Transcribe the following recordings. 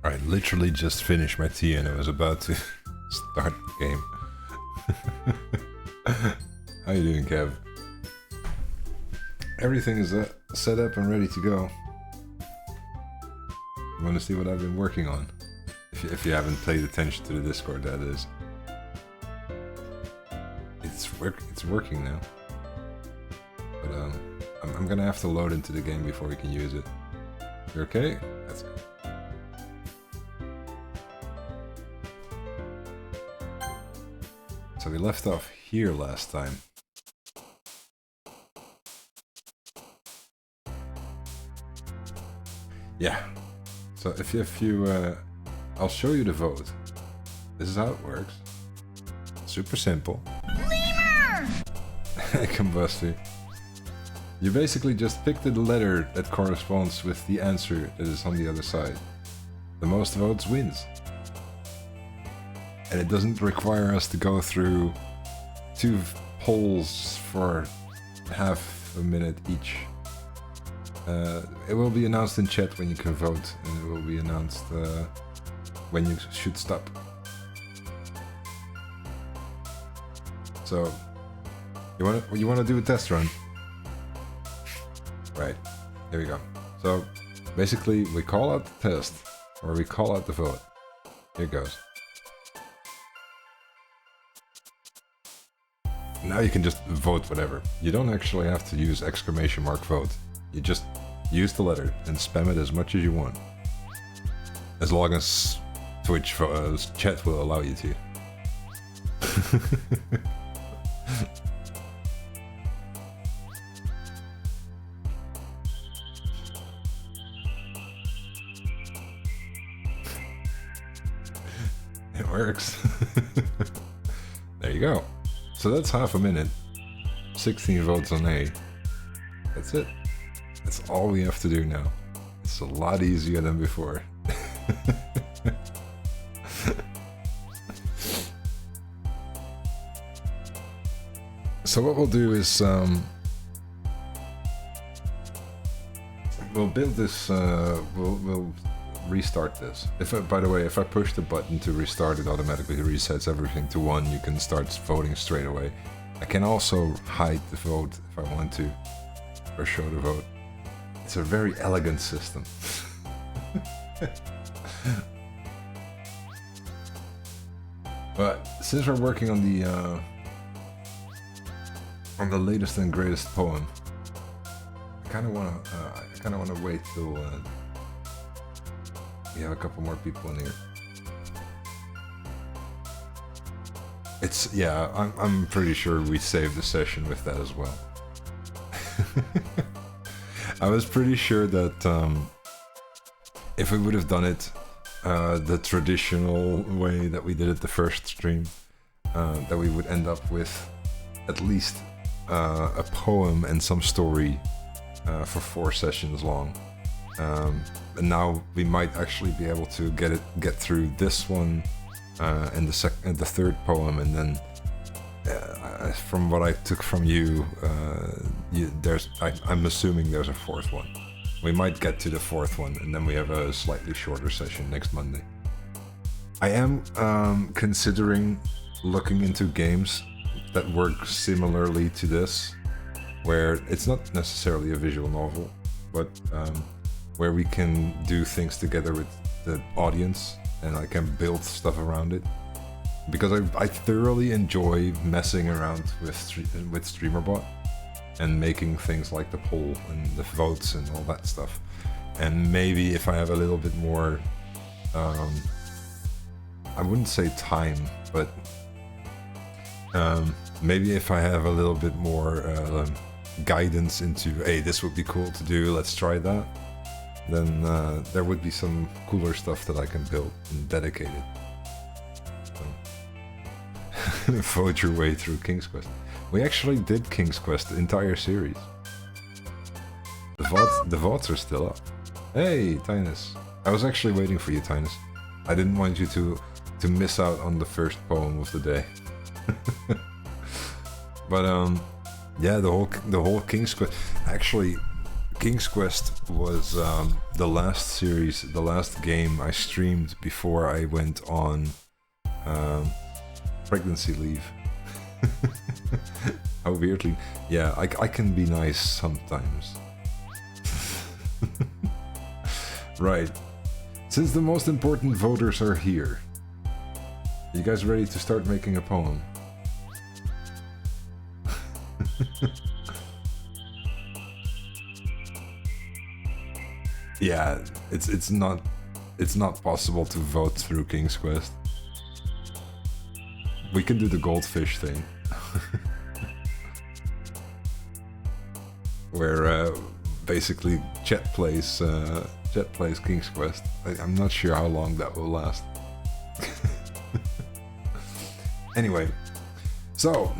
I literally just finished my tea and I was about to start the game. How you doing, Kev? Everything is set up and ready to go. You want to see what I've been working on? If you haven't paid attention to the Discord, that is. It's working now. But I'm gonna have to load into the game before we can use it. You okay? That's good. So we left off here last time. Yeah. So if you I'll show you the vote. This is how it works. Super simple. Lemur! Combusty. You basically just pick the letter that corresponds with the answer that is on the other side. The most votes wins. And it doesn't require us to go through 2 polls for half a minute each. It will be announced in chat when you can vote, and it will be announced when you should stop. So, you wanna do a test run? Right, here we go. So, basically, we call out the test, or we call out the vote. Here it goes. Now you can just vote whatever. You don't actually have to use exclamation mark vote. You just use the letter and spam it as much as you want. As long as Twitch chat will allow you to. It works. There you go. So that's half a minute. 16 votes on A. That's it. That's all we have to do now. It's a lot easier than before. So what we'll do is we'll build this. We'll restart this. By the way, if I push the button to restart, it automatically resets everything to 1. You can start voting straight away. I can also hide the vote if I want to, or show the vote. It's a very elegant system. But since we're working on the latest and greatest poem, I kind of wanna wait till we have a couple more people in here. I'm pretty sure we saved the session with that as well. I was pretty sure that if we would have done it the traditional way that we did it the first stream, that we would end up with at least a poem and some story for 4 sessions long. And now we might actually be able to get through this one and the third poem, and then from what I took from you, I'm assuming there's a 4th one. We might get to the 4th one, and then we have a slightly shorter session next Monday. I am considering looking into games that work similarly to this, where it's not necessarily a visual novel, but where we can do things together with the audience, and I can build stuff around it. Because I thoroughly enjoy messing around with StreamerBot and making things like the poll and the votes and all that stuff. And maybe if I have a little bit more, I wouldn't say time, but maybe if I have a little bit more guidance into, hey, this would be cool to do, let's try that, then there would be some cooler stuff that I can build and dedicate it. Vote your way through King's Quest. We actually did King's Quest, the entire series. The votes are still up. Hey, Tynus. I was actually waiting for you, Tynus. I didn't want you to miss out on the first poem of the day. But yeah, the whole King's Quest. Actually, King's Quest was the last series, the last game I streamed before I went on pregnancy leave. How weirdly. Yeah, I can be nice sometimes. Right. Since the most important voters are here, you guys ready to start making a poem? Yeah, it's not possible to vote through King's Quest. We can do the goldfish thing. Where basically Chet plays King's Quest. I'm not sure how long that will last. Anyway, so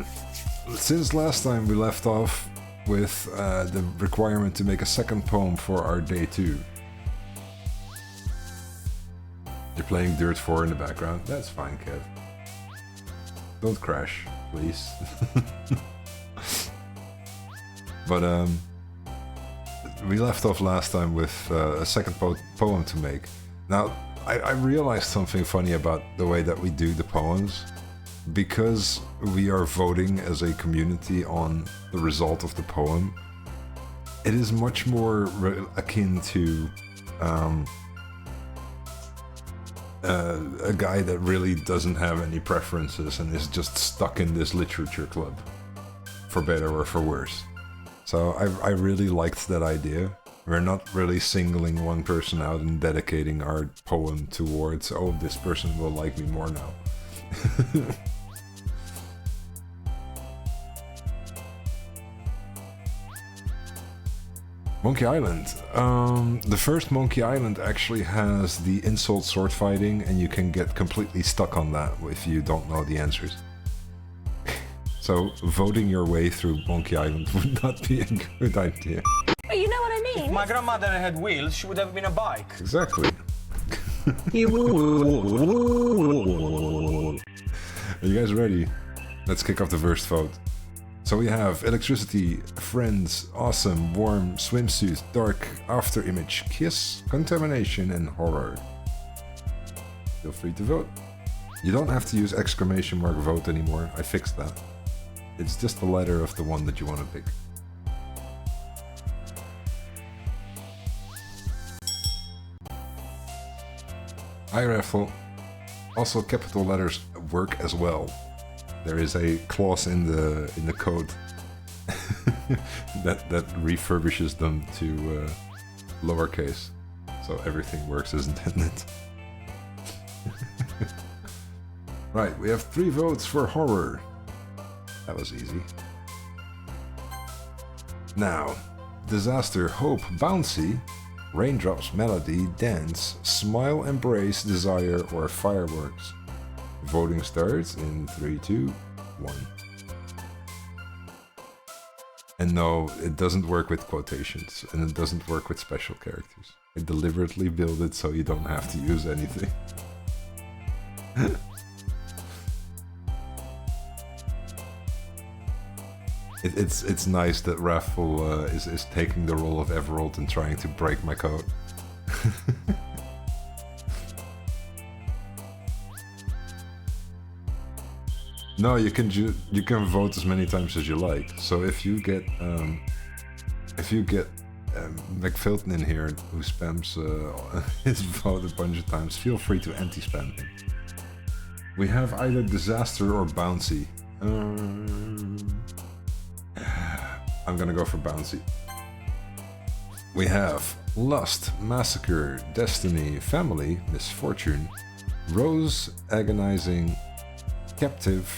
since last time we left off with the requirement to make a second poem for our day 2. You're playing Dirt 4 in the background. That's fine, Kev. Don't crash, please. But we left off last time with a second poem to make. Now, I realized something funny about the way that we do the poems. Because we are voting as a community on the result of the poem, it is much more akin to a guy that really doesn't have any preferences and is just stuck in this literature club, for better or for worse. So I really liked that idea. We're not really singling one person out and dedicating our poem towards, oh, this person will like me more now. Monkey Island. The first Monkey Island actually has the insult sword fighting, and you can get completely stuck on that if you don't know the answers. So voting your way through Monkey Island would not be a good idea. But you know what I mean? If my grandmother had wheels, she would have been a bike. Exactly. Are you guys ready? Let's kick off the first vote. So we have electricity, friends, awesome, warm, swimsuit, dark, after image, kiss, contamination, and horror. Feel free to vote. You don't have to use exclamation mark vote anymore. I fixed that. It's just the letter of the one that you want to pick. Hi Raffle. Also capital letters work as well. There is a clause in the code that refurbishes them to lowercase, so everything works as intended. Right, we have 3 votes for horror. That was easy. Now, disaster, hope, bouncy, raindrops, melody, dance, smile, embrace, desire, or fireworks. Voting starts in 3, 2, 1. And no, it doesn't work with quotations, and it doesn't work with special characters. I deliberately build it so you don't have to use anything. It's nice that Raffle is taking the role of Everald and trying to break my code. No, you can vote as many times as you like. So if you get McFilton in here who spams his vote a bunch of times, feel free to anti-spam him. We have either disaster or bouncy. I'm gonna go for bouncy. We have lust, massacre, destiny, family, misfortune, rose, agonizing, captive,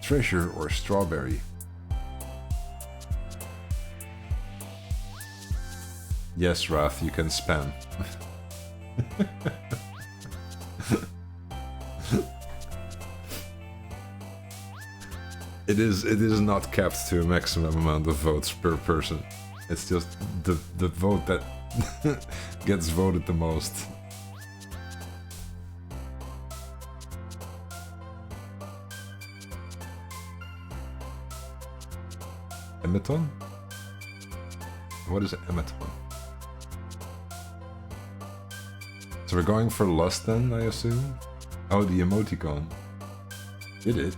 treasure, or strawberry. Yes, Raph, you can spam. It is not capped to a maximum amount of votes per person. It's just the vote that gets voted the most. Emeton? What is Ematon? So we're going for Lust then, I assume? Oh, the emoticon. Did it?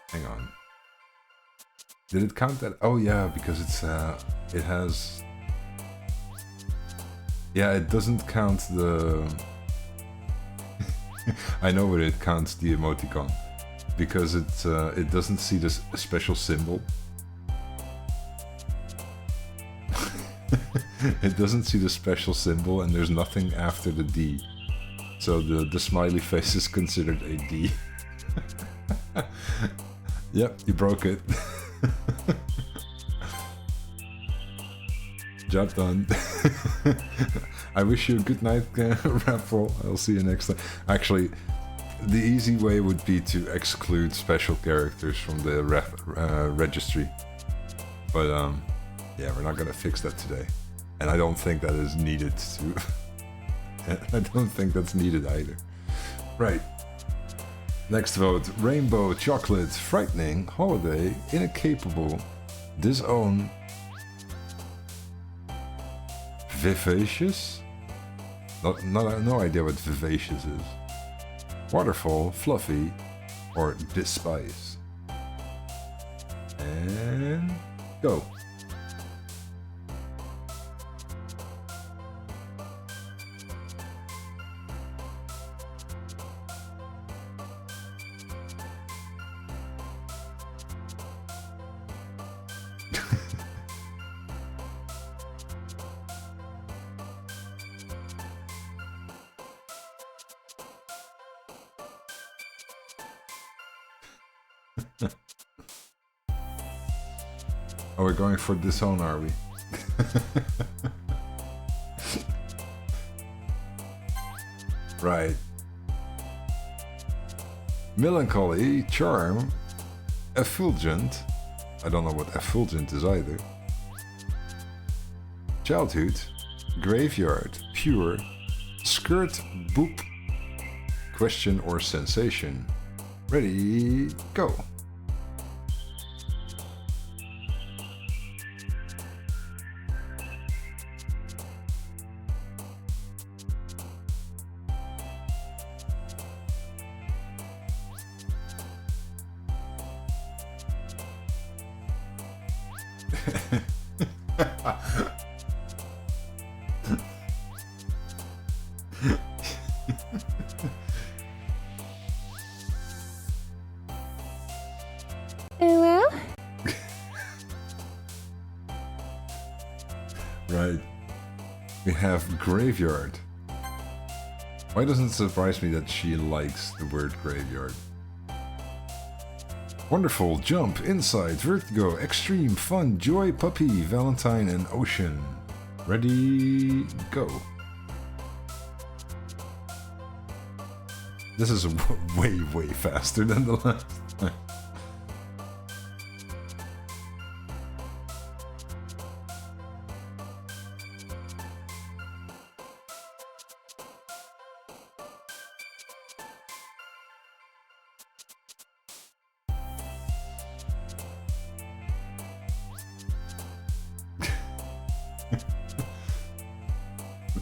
Hang on. Did it count that? Oh yeah, because it's it has. Yeah, it doesn't count the. I know where it counts the emoticon, because it doesn't see this special symbol. It doesn't see the special symbol, and there's nothing after the D, so the smiley face is considered a D. Yep, you broke it. Job done. I wish you a good night, Raffle. I'll see you next time. Actually, the easy way would be to exclude special characters from the registry. But yeah, we're not gonna fix that today. And I don't think that is needed to... I don't think that's needed either. Right. Next vote. Rainbow, chocolate, frightening, holiday, incapable, disown, vivacious? No idea what vivacious is. Waterfall, fluffy, or despise. And go. Oh, we're going for disown, are we? Right. Melancholy, charm, effulgent. I don't know what effulgent is either. Childhood, graveyard, pure, skirt, boop, question or sensation. Ready, go. Hello? Right. We have graveyard. Why doesn't it surprise me that she likes the word graveyard? Wonderful, jump, insight, vertigo, extreme, fun, joy, puppy, valentine, and ocean. Ready, go. This is way, way faster than the last time.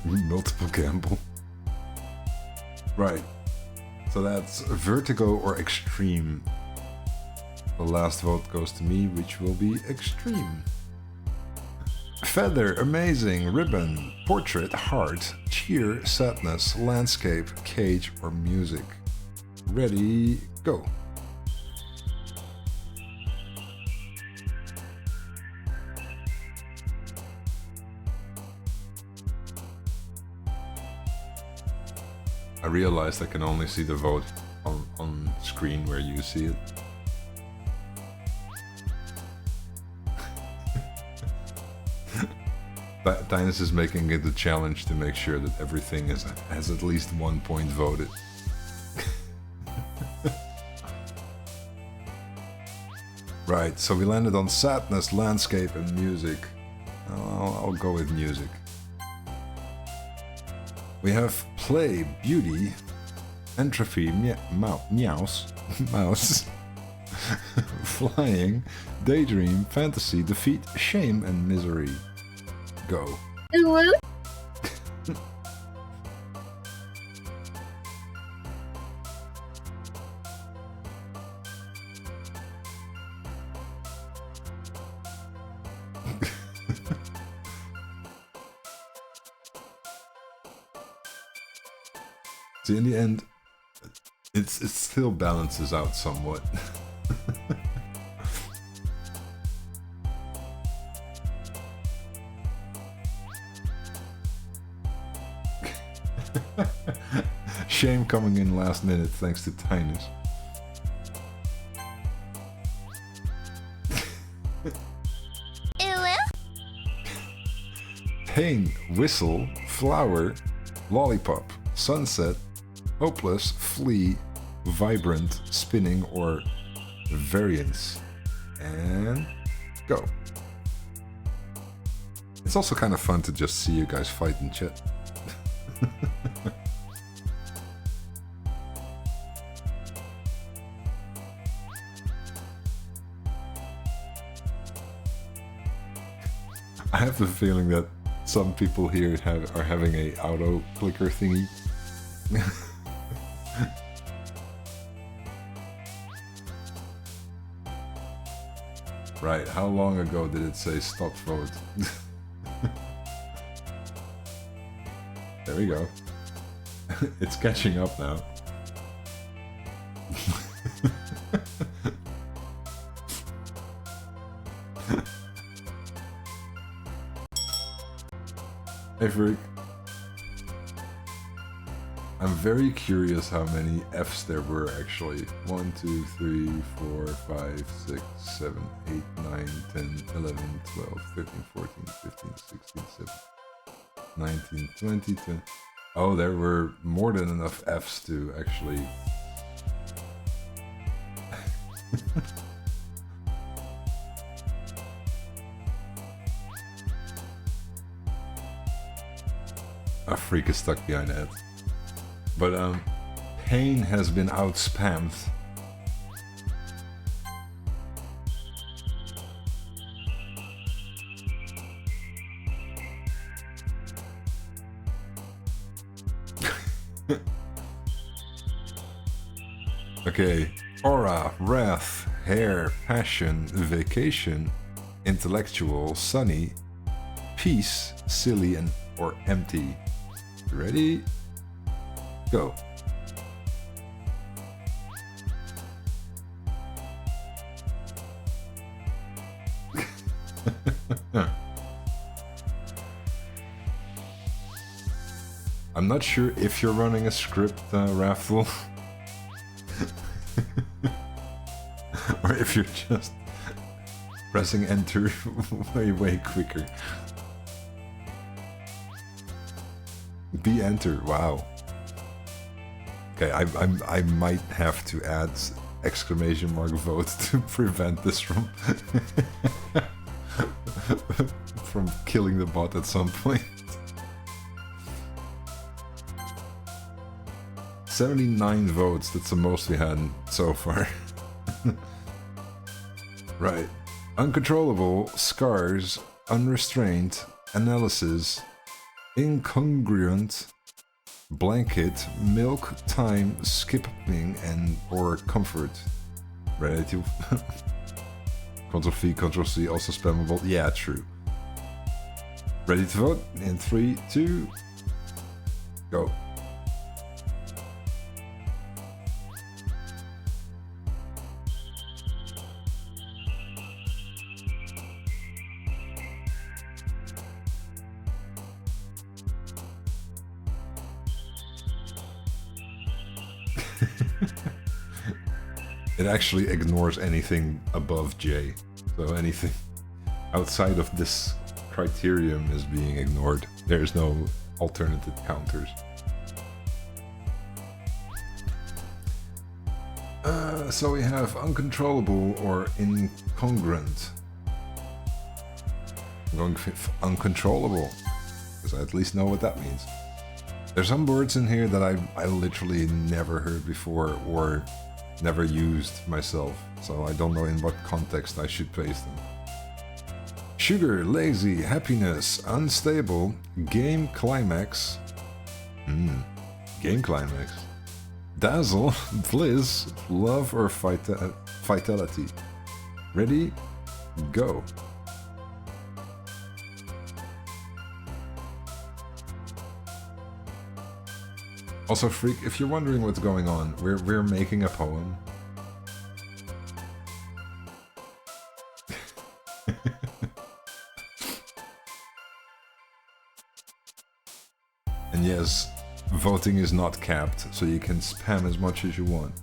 Multiple gamble. Right. So that's vertigo or extreme. The last vote goes to me, which will be extreme. Feather, amazing, ribbon, portrait, heart, cheer, sadness, landscape, cage, or music. Ready, go. I realized I can only see the vote on screen where you see it. Dinus is making it a challenge to make sure that everything has at least 1 point voted. Right, so we landed on sadness, landscape, and music. I'll go with music. We have play, beauty, entropy, meows, mouse, Flying, daydream, fantasy, defeat, shame, and misery. Go. Well, See, in the end, it still balances out somewhat. Shame coming in last minute thanks to Tinus. Pain, whistle, flower, lollipop, sunset, hopeless, flee, vibrant, spinning, or variance. And go. It's also kind of fun to just see you guys fight in chat. I have the feeling that some people here are having a auto clicker thingy. Right, how long ago did it say stop vote? There we go. It's catching up now. Hey Freak. I'm very curious how many Fs there were actually. 1, 2, 3, 4, 5, 6, 7, 8, 9, 10, 11, 12, 13, 14, 15, 16, 17, 19, 20, 20. Oh, there were more than enough Fs to actually... A Freak is stuck behind that. But Pain has been out-spammed. Okay, aura, wrath, hair, passion, vacation, intellectual, sunny, peace, silly, and or empty. Ready? Go. I'm not sure if you're running a script, Raffle, or if you're just pressing enter way quicker. Be enter, wow. Okay, I might have to add exclamation mark vote to prevent this from from killing the bot at some point. 79 votes, that's the most we had so far. Right. Uncontrollable, scars, unrestrained, analysis, incongruent, blanket, milk, time, skipping, and or comfort. Ready to... Ctrl-V, Ctrl-C, also spammable. Yeah, true. Ready to vote? In 3, 2, go. It actually ignores anything above J, so anything outside of this criterion is being ignored. There's no alternative counters. So we have uncontrollable or incongruent. I'm going for uncontrollable, because I at least know what that means. There's some words in here that I literally never heard before or never used myself. so I don't know in what context I should paste them. Sugar, lazy, happiness, unstable, game climax. Game climax. Dazzle, bliss, love or vitality. Ready? Go. Also, Freak, if you're wondering what's going on, we're making a poem. And yes, voting is not capped, so you can spam as much as you want.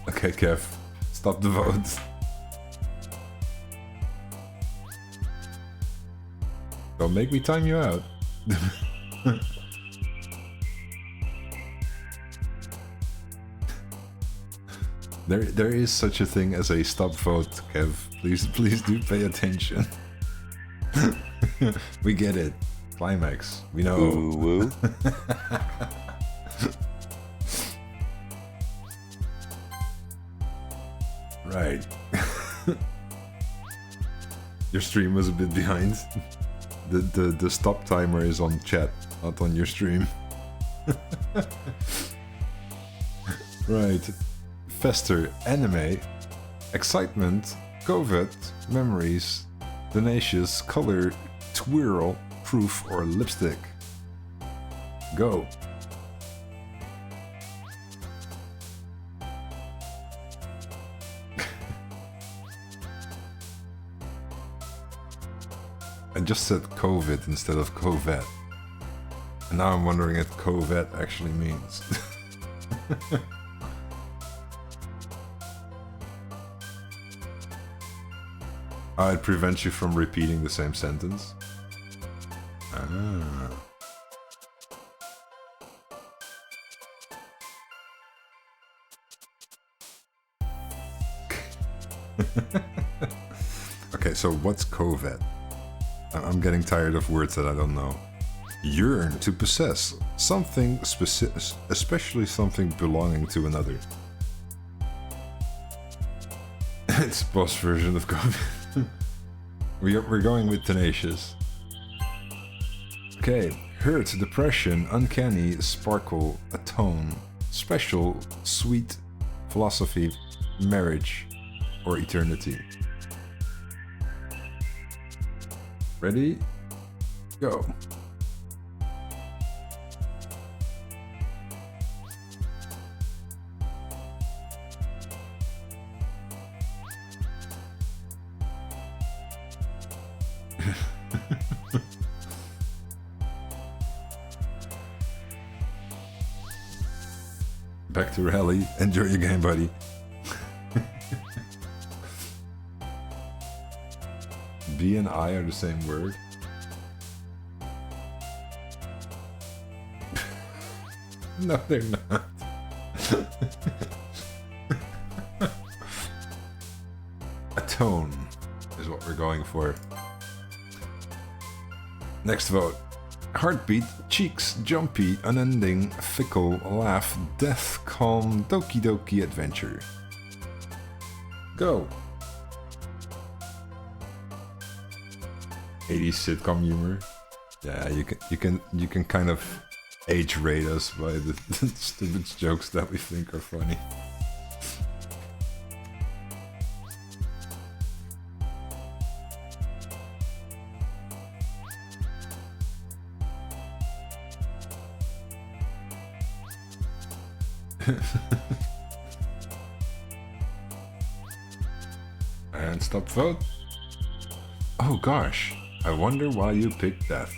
Okay, Kev, stop the vote. Don't make me time you out. There is such a thing as a stop vote, Kev. Please do pay attention. We get it. Climax. We know. Woo woo. Right. Your stream was a bit behind. The stop timer is on chat, not on your stream. Right. Fester, anime, excitement, COVID, memories, tenacious, color, twirl, proof, or lipstick. Go. I just said COVID instead of COVID. And now I'm wondering if COVID actually means. It prevents you from repeating the same sentence. Ah. Okay, so what's COVID? I'm getting tired of words that I don't know. Yearn, to possess something specific, especially something belonging to another. It's boss version of COVID. We're going with tenacious. Okay, hurt, depression, uncanny, sparkle, atone, special, sweet, philosophy, marriage, or eternity. Ready? Go. Back to rally. Enjoy your game, buddy. B and I are the same word. No, they're not. Atone is what we're going for. Next vote. Heartbeat, cheeks, jumpy, unending, fickle, laugh, death, calm, Doki Doki adventure. Go. 80s sitcom humor. Yeah, you can kind of age rate us by the stupid jokes that we think are funny. And stop vote. Oh gosh, I wonder why you picked death.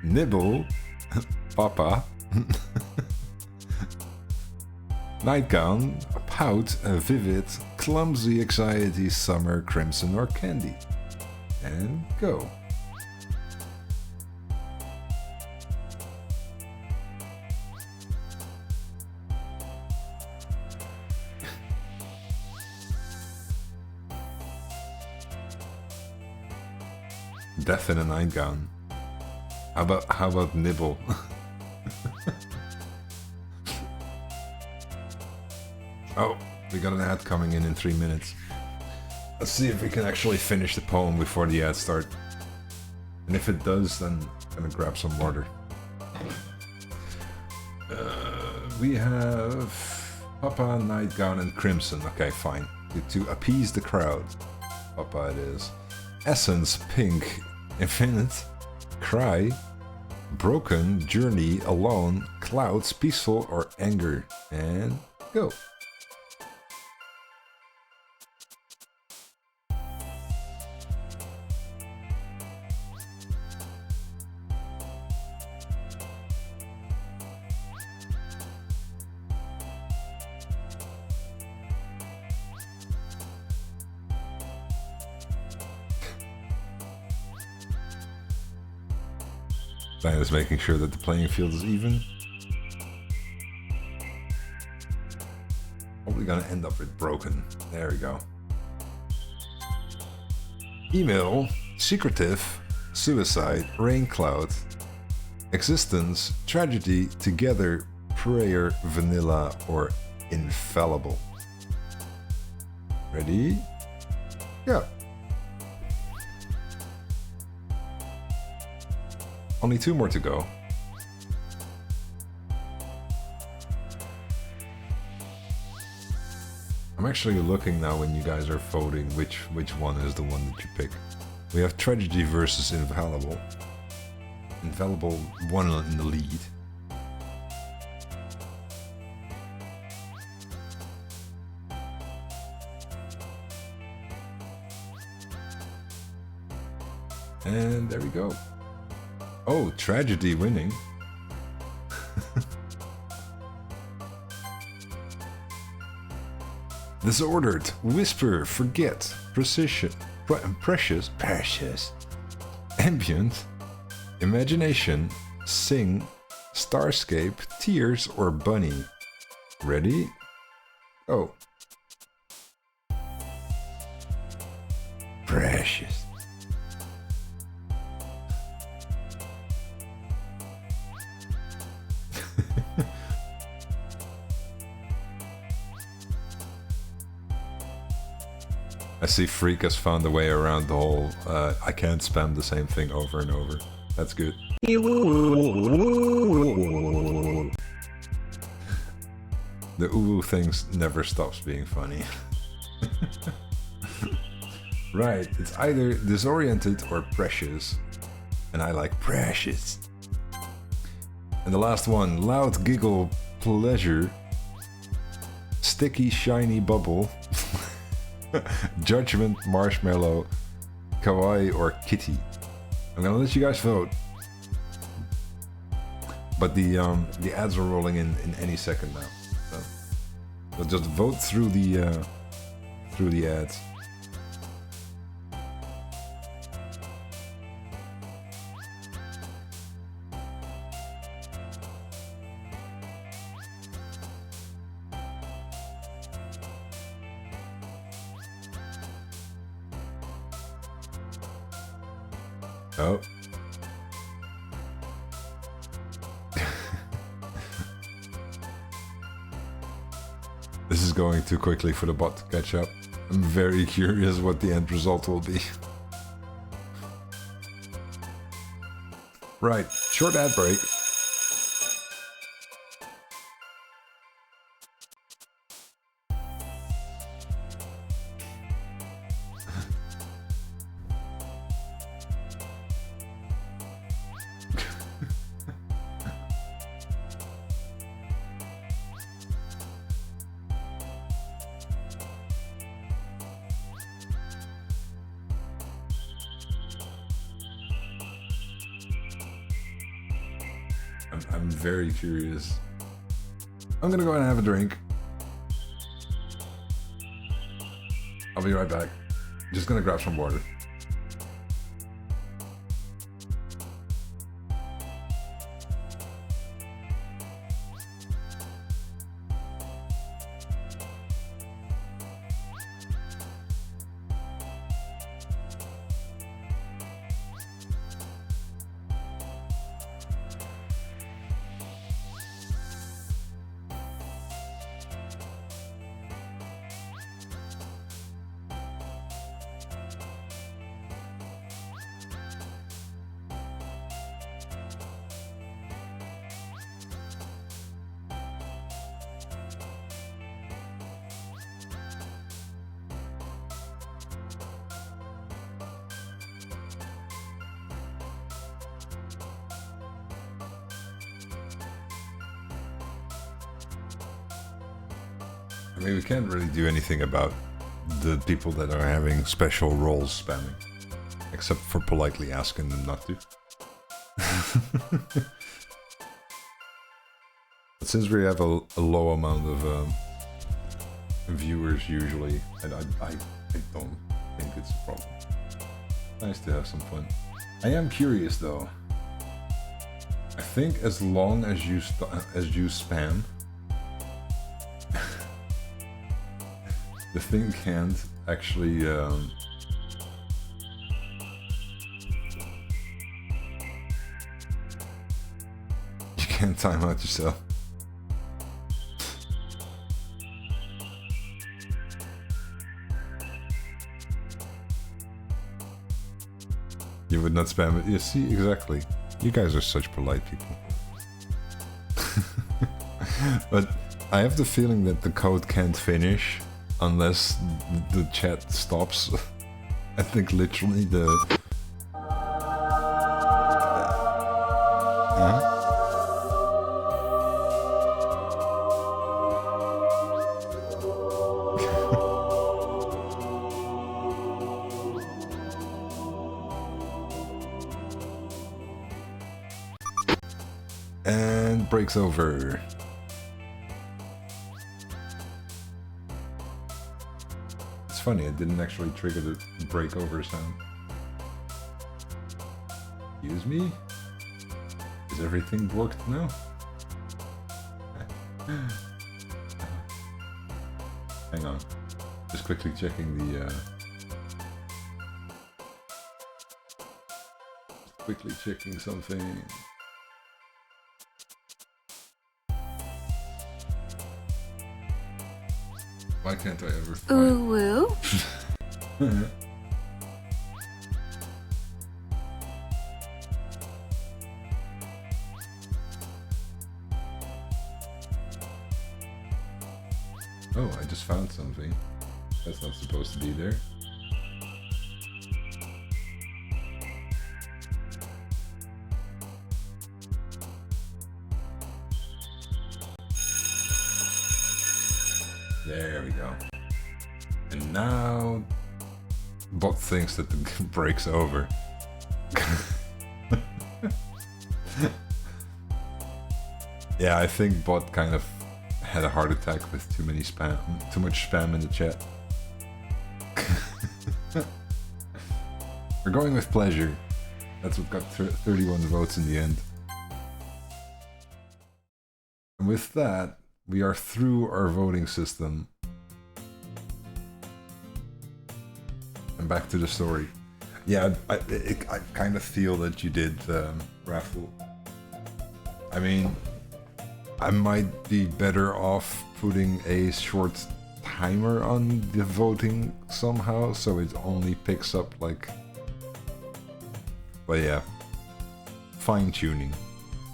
Nibble, Papa, Nightgown, Pout, Vivid, Clumsy, Anxiety, Summer, Crimson, or Candy. And go. Death in a nightgown. How about nibble? Oh, we got an ad coming in 3 minutes. Let's see if we can actually finish the poem before the ads start. And if it does, then I'm gonna grab some water. We have Papa, Nightgown, and Crimson. Okay, fine. To appease the crowd. Papa it is. Essence, Pink, Infinite, Cry, Broken, Journey, Alone, Clouds, Peaceful, or Anger. And go. Diane is making sure that the playing field is even. Probably gonna end up with broken. There we go. Email, secretive, suicide, rain cloud, existence, tragedy, together, prayer, vanilla, or infallible. Ready? Yeah. Only 2 more to go. I'm actually looking now when you guys are voting which one is the one that you pick. We have Tragedy versus Infallible. Infallible won in the lead. And there we go. Oh, Tragedy winning. Disordered, Whisper, Forget, Precision, Precious, Ambient, Imagination, Sing, Starscape, Tears, or Bunny. Ready? Oh. Precious. I see Freak has found a way around the whole I can't spam the same thing over and over. That's good. The ooh things never stops being funny. Right, it's either disoriented or precious. And I like precious. And the last one, loud giggle pleasure, sticky shiny bubble, judgment, marshmallow, kawaii, or kitty. I'm gonna let you guys vote. But the ads are rolling in any second now. So just vote through the ads. Oh. This is going too quickly for the bot to catch up. I'm very curious what the end result will be. Right, short ad break. I'm very curious. I'm gonna go ahead and have a drink. I'll be right back. Just gonna grab some water. I mean, we can't really do anything about the people that are having special roles spamming. Except for politely asking them not to. But since we have a low amount of viewers usually, and I don't think it's a problem. Nice to have some fun. I am curious though. I think as long as you spam, the thing can't actually you can't time out yourself. You would not spam it. You see, exactly. You guys are such polite people. But I have the feeling that the code can't finish unless the chat stops. I think literally the... And breaks over. It's funny, it didn't actually trigger the break over sound. Excuse me? Is everything blocked now? Hang on. Just quickly checking the quickly checking something. Why can't I ever find... Ooh woo. Oh, I just found something. That's not supposed to be there. There we go. And now bot thinks that the breaks over. Yeah, I think bot kind of had a heart attack with too much spam in the chat. We're going with pleasure. That's what got 31 votes in the end. And with that, we are through our voting system. And back to the story. Yeah, I kind of feel that you did, Raffle. I mean, I might be better off putting a short timer on the voting somehow, so it only picks up like... But yeah, fine-tuning.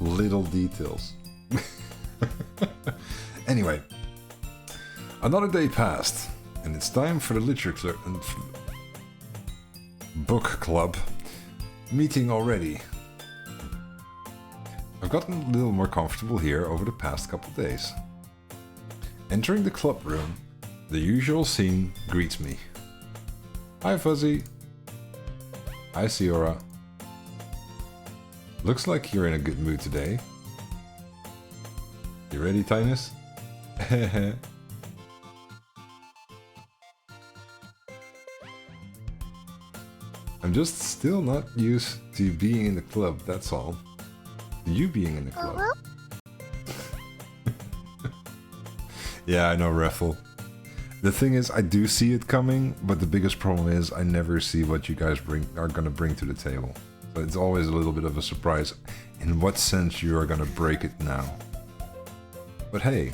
Little details. Anyway, another day passed, and it's time for the literature and book club meeting already. I've gotten a little more comfortable here over the past couple days. Entering the club room, the usual scene greets me. Hi Fuzzy. Hi Siora. Looks like you're in a good mood today. You ready, Tinus? I'm just still not used to being in the club, that's all. You being in the club. Yeah, I know, Raffle. The thing is, I do see it coming, but the biggest problem is I never see what you guys are gonna bring to the table. So it's always a little bit of a surprise in what sense you are gonna break it now. But hey,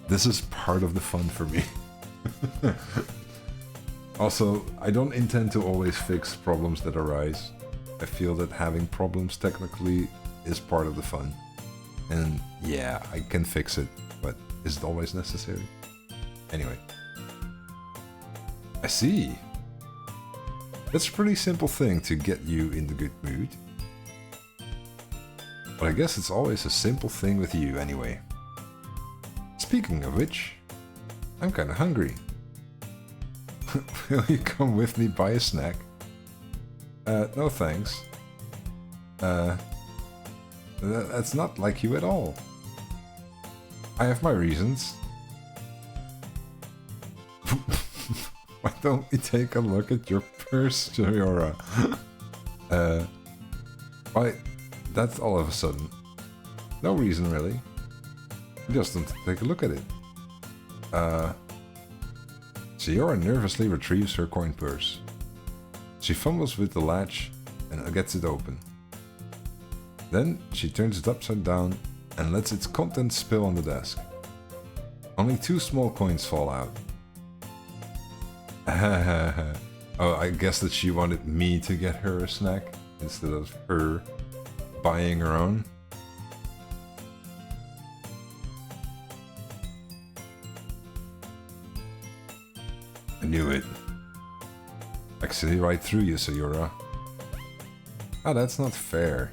this is part of the fun for me. Also, I don't intend to always fix problems that arise. I feel that having problems technically is part of the fun. And yeah, I can fix it, but is it always necessary? Anyway. I see. That's a pretty simple thing to get you in the good mood. But I guess it's always a simple thing with you anyway. Speaking of which, I'm kinda hungry. Will you come with me buy a snack? No thanks. That's not like you at all. I have my reasons. Why don't we take a look at your purse, Joyora? Why, that's all of a sudden. No reason, really. I just want to take a look at it. Joyora nervously retrieves her coin purse. She fumbles with the latch and gets it open. Then she turns it upside down and lets its contents spill on the desk. Only 2 small coins fall out. Oh, I guess that she wanted me to get her a snack instead of her buying her own. I knew it. I see right through you, Sayura. Ah, that's not fair.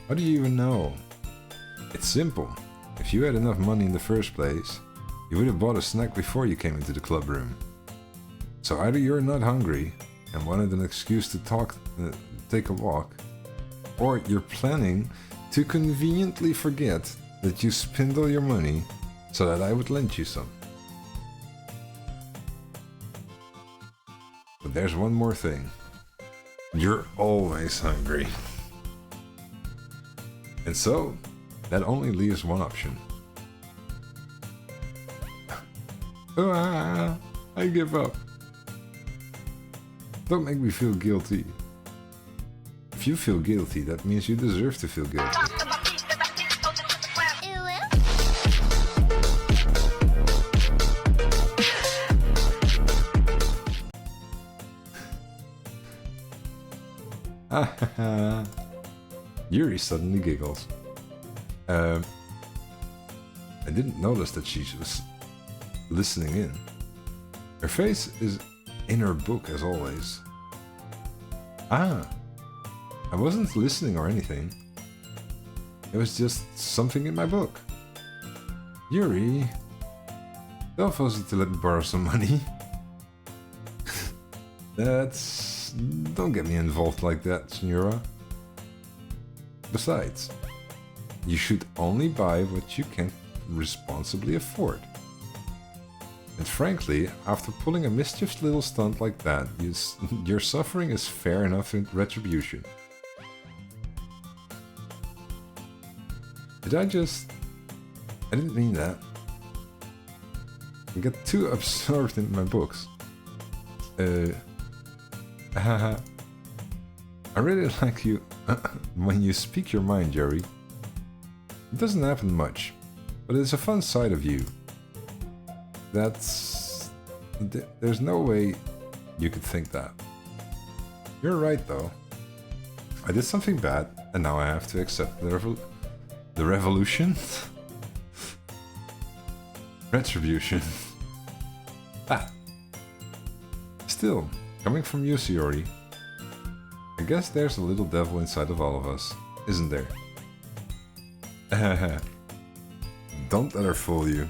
How do you even know? It's simple. If you had enough money in the first place, you would have bought a snack before you came into the club room. So either you're not hungry and wanted an excuse to take a walk, or you're planning to conveniently forget that you spent all your money so that I would lend you some. But there's one more thing. You're always hungry. And so, that only leaves one option. I give up. Don't make me feel guilty. If you feel guilty, that means you deserve to feel guilty. Yuri suddenly giggles. I didn't notice that she was listening in. Her face is in her book as always. Ah, I wasn't listening or anything. It was just something in my book. Yuri, don't force you to let me borrow some money. Don't get me involved like that, Senora. Besides, you should only buy what you can responsibly afford. And frankly, after pulling a mischievous little stunt like that, your suffering is fair enough in retribution. I didn't mean that. I get too absorbed in my books. I really like you when you speak your mind, Jerry. It doesn't happen much, but it's a fun side of you. There's no way you could think that. You're right, though. I did something bad, and now I have to accept the revolution? Retribution. Ah. Still, coming from you, Sayori, I guess there's a little devil inside of all of us, isn't there? Don't let her fool you.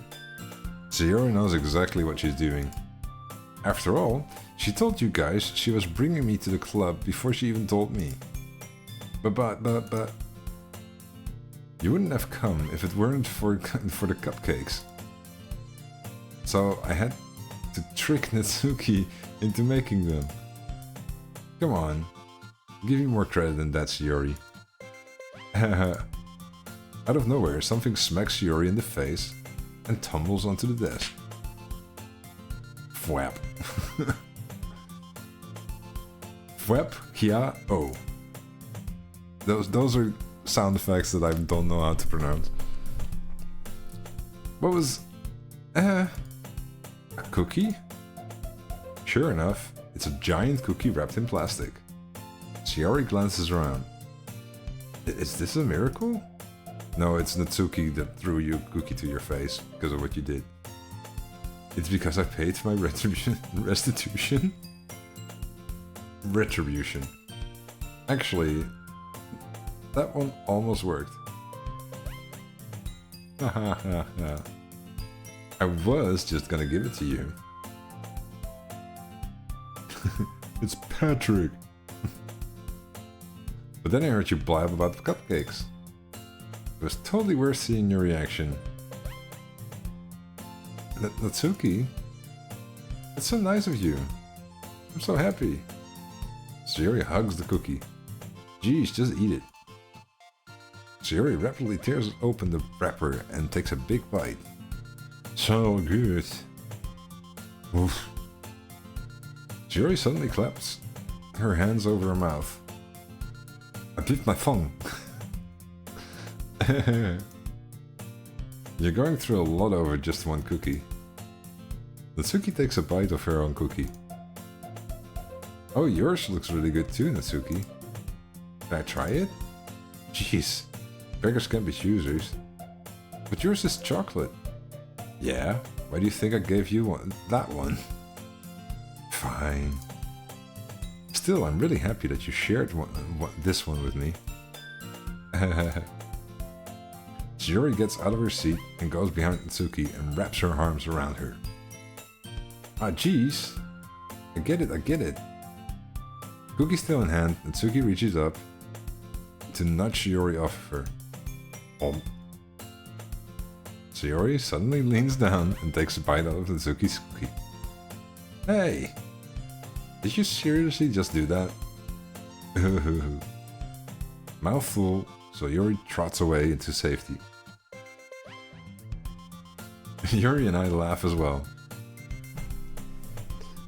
Sayori knows exactly what she's doing. After all, she told you guys she was bringing me to the club before she even told me. But... You wouldn't have come if it weren't for the cupcakes. So I had to trick Natsuki into making them. Come on. Give you more credit than that, Sayori. Out of nowhere, something smacks Sayori in the face and tumbles onto the desk. Fwap. Fwap, kia, o. Those are sound effects that I don't know how to pronounce. What was... a cookie? Sure enough, it's a giant cookie wrapped in plastic. Sayori glances around. Is this a miracle? No, it's Natsuki that threw you a cookie to your face because of what you did. It's because I paid my restitution? Retribution. Actually, that one almost worked. I was just gonna give it to you. It's Patrick. But then I heard you blab about the cupcakes. It was totally worth seeing your reaction. Natsuki? That's so nice of you. I'm so happy. Sayori hugs the cookie. Geez, just eat it. Sayori rapidly tears open the wrapper and takes a big bite. So good. Oof. Sayori suddenly claps her hands over her mouth. I bit my tongue. You're going through a lot over just one cookie. Natsuki takes a bite of her own cookie. Oh, yours looks really good too, Natsuki. Can I try it? Jeez, beggars can't be choosers. But yours is chocolate. Yeah, why do you think I gave you that one? Fine. Still, I'm really happy that you shared this one with me. Sayori gets out of her seat and goes behind Natsuki and wraps her arms around her. Ah, jeez. I get it. Cookie still in hand, Natsuki reaches up to nudge Sayori off of her. Sayori suddenly leans down and takes a bite out of Natsuki's cookie. Hey! Did you seriously just do that? Mouthful, Sayori trots away into safety. Yuri and I laugh as well.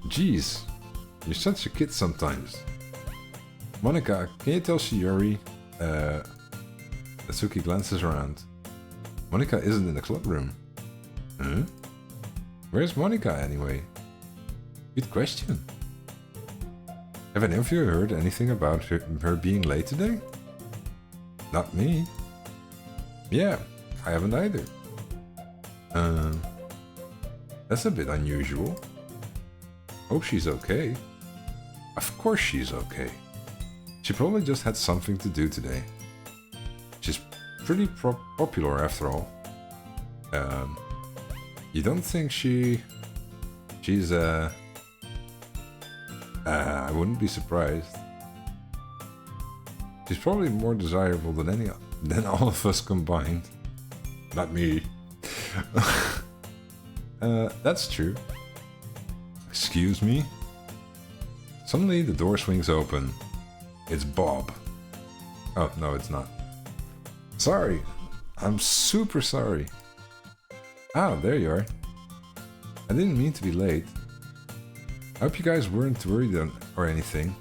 Jeez, you're such a kid sometimes. Monika, can you tell Sayori? Natsuki glances around. Monika isn't in the club room. Huh? Where's Monika anyway? Good question. Have any of you heard anything about her being late today? Not me. Yeah, I haven't either. That's a bit unusual. Hope she's okay. Of course she's okay. She probably just had something to do today. She's pretty popular after all. You don't think she's I wouldn't be surprised. She's probably more desirable than all of us combined. Not me. That's true. Excuse me? Suddenly the door swings open. It's Bob. Oh, no, it's not. Sorry. I'm super sorry. Ah, there you are. I didn't mean to be late. I hope you guys weren't worried or anything.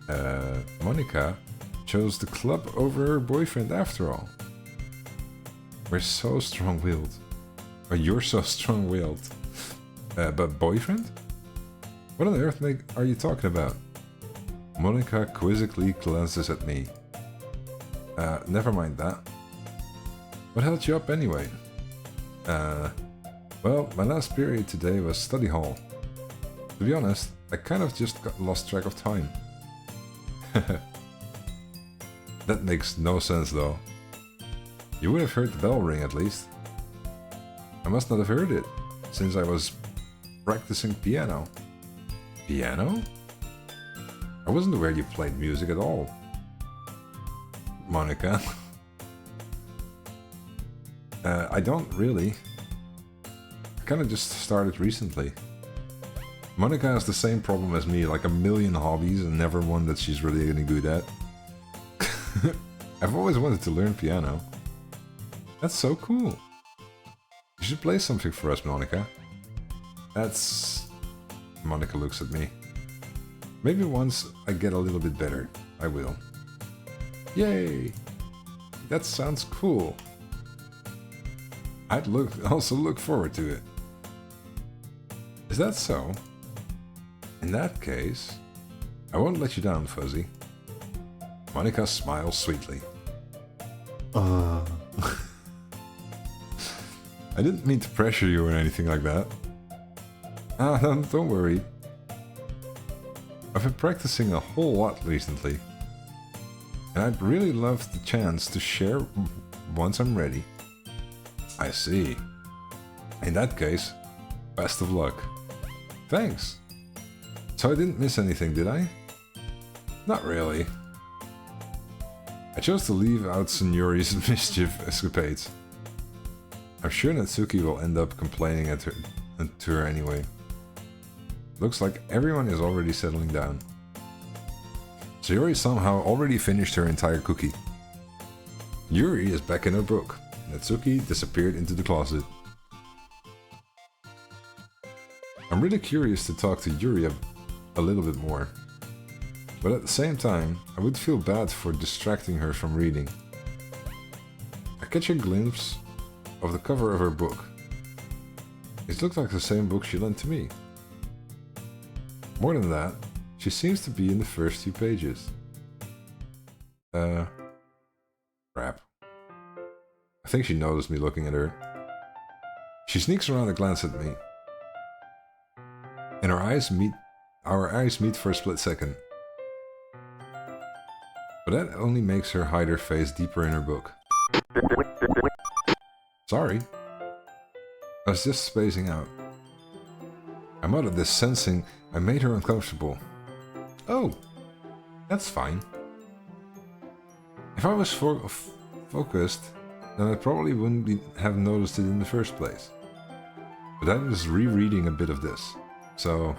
Monika chose the club over her boyfriend after all. We're so strong-willed. Or you're so strong-willed. But boyfriend? What on earth are you talking about? Monika quizzically glances at me. Never mind that. What held you up anyway? Well, my last period today was study hall. To be honest, I kind of just lost track of time. That makes no sense though. You would have heard the bell ring at least. I must not have heard it, since I was practicing piano. Piano? I wasn't aware you played music at all. Monika. I don't really. I kinda just started recently. Monika has the same problem as me, like a million hobbies and never one that she's really any good at. I've always wanted to learn piano. That's so cool. You should play something for us, Monika. That's... Monika looks at me. Maybe once I get a little bit better, I will. Yay! That sounds cool. I'd also look forward to it. Is that so? In that case, I won't let you down, Fuzzy. Monika smiles sweetly. I didn't mean to pressure you or anything like that. Don't worry. I've been practicing a whole lot recently. And I'd really love the chance to share once I'm ready. I see. In that case, best of luck. Thanks. So I didn't miss anything, did I? Not really. I chose to leave out Senori's mischief escapades. I'm sure Natsuki will end up complaining to her anyway. Looks like everyone is already settling down. Sayori somehow already finished her entire cookie. Yuri is back in her book. Natsuki disappeared into the closet. I'm really curious to talk to Yuri a little bit more. But at the same time, I would feel bad for distracting her from reading. I catch a glimpse of the cover of her book. It looks like the same book she lent to me. More than that, she seems to be in the first few pages. Crap. I think she noticed me looking at her. She sneaks around and glances at me. And our eyes meet for a split second. But that only makes her hide her face deeper in her book. Sorry. I was just spacing out. I'm out of this sensing I made her uncomfortable. Oh, that's fine. If I was focused, then I probably wouldn't have noticed it in the first place. But I was rereading a bit of this. So,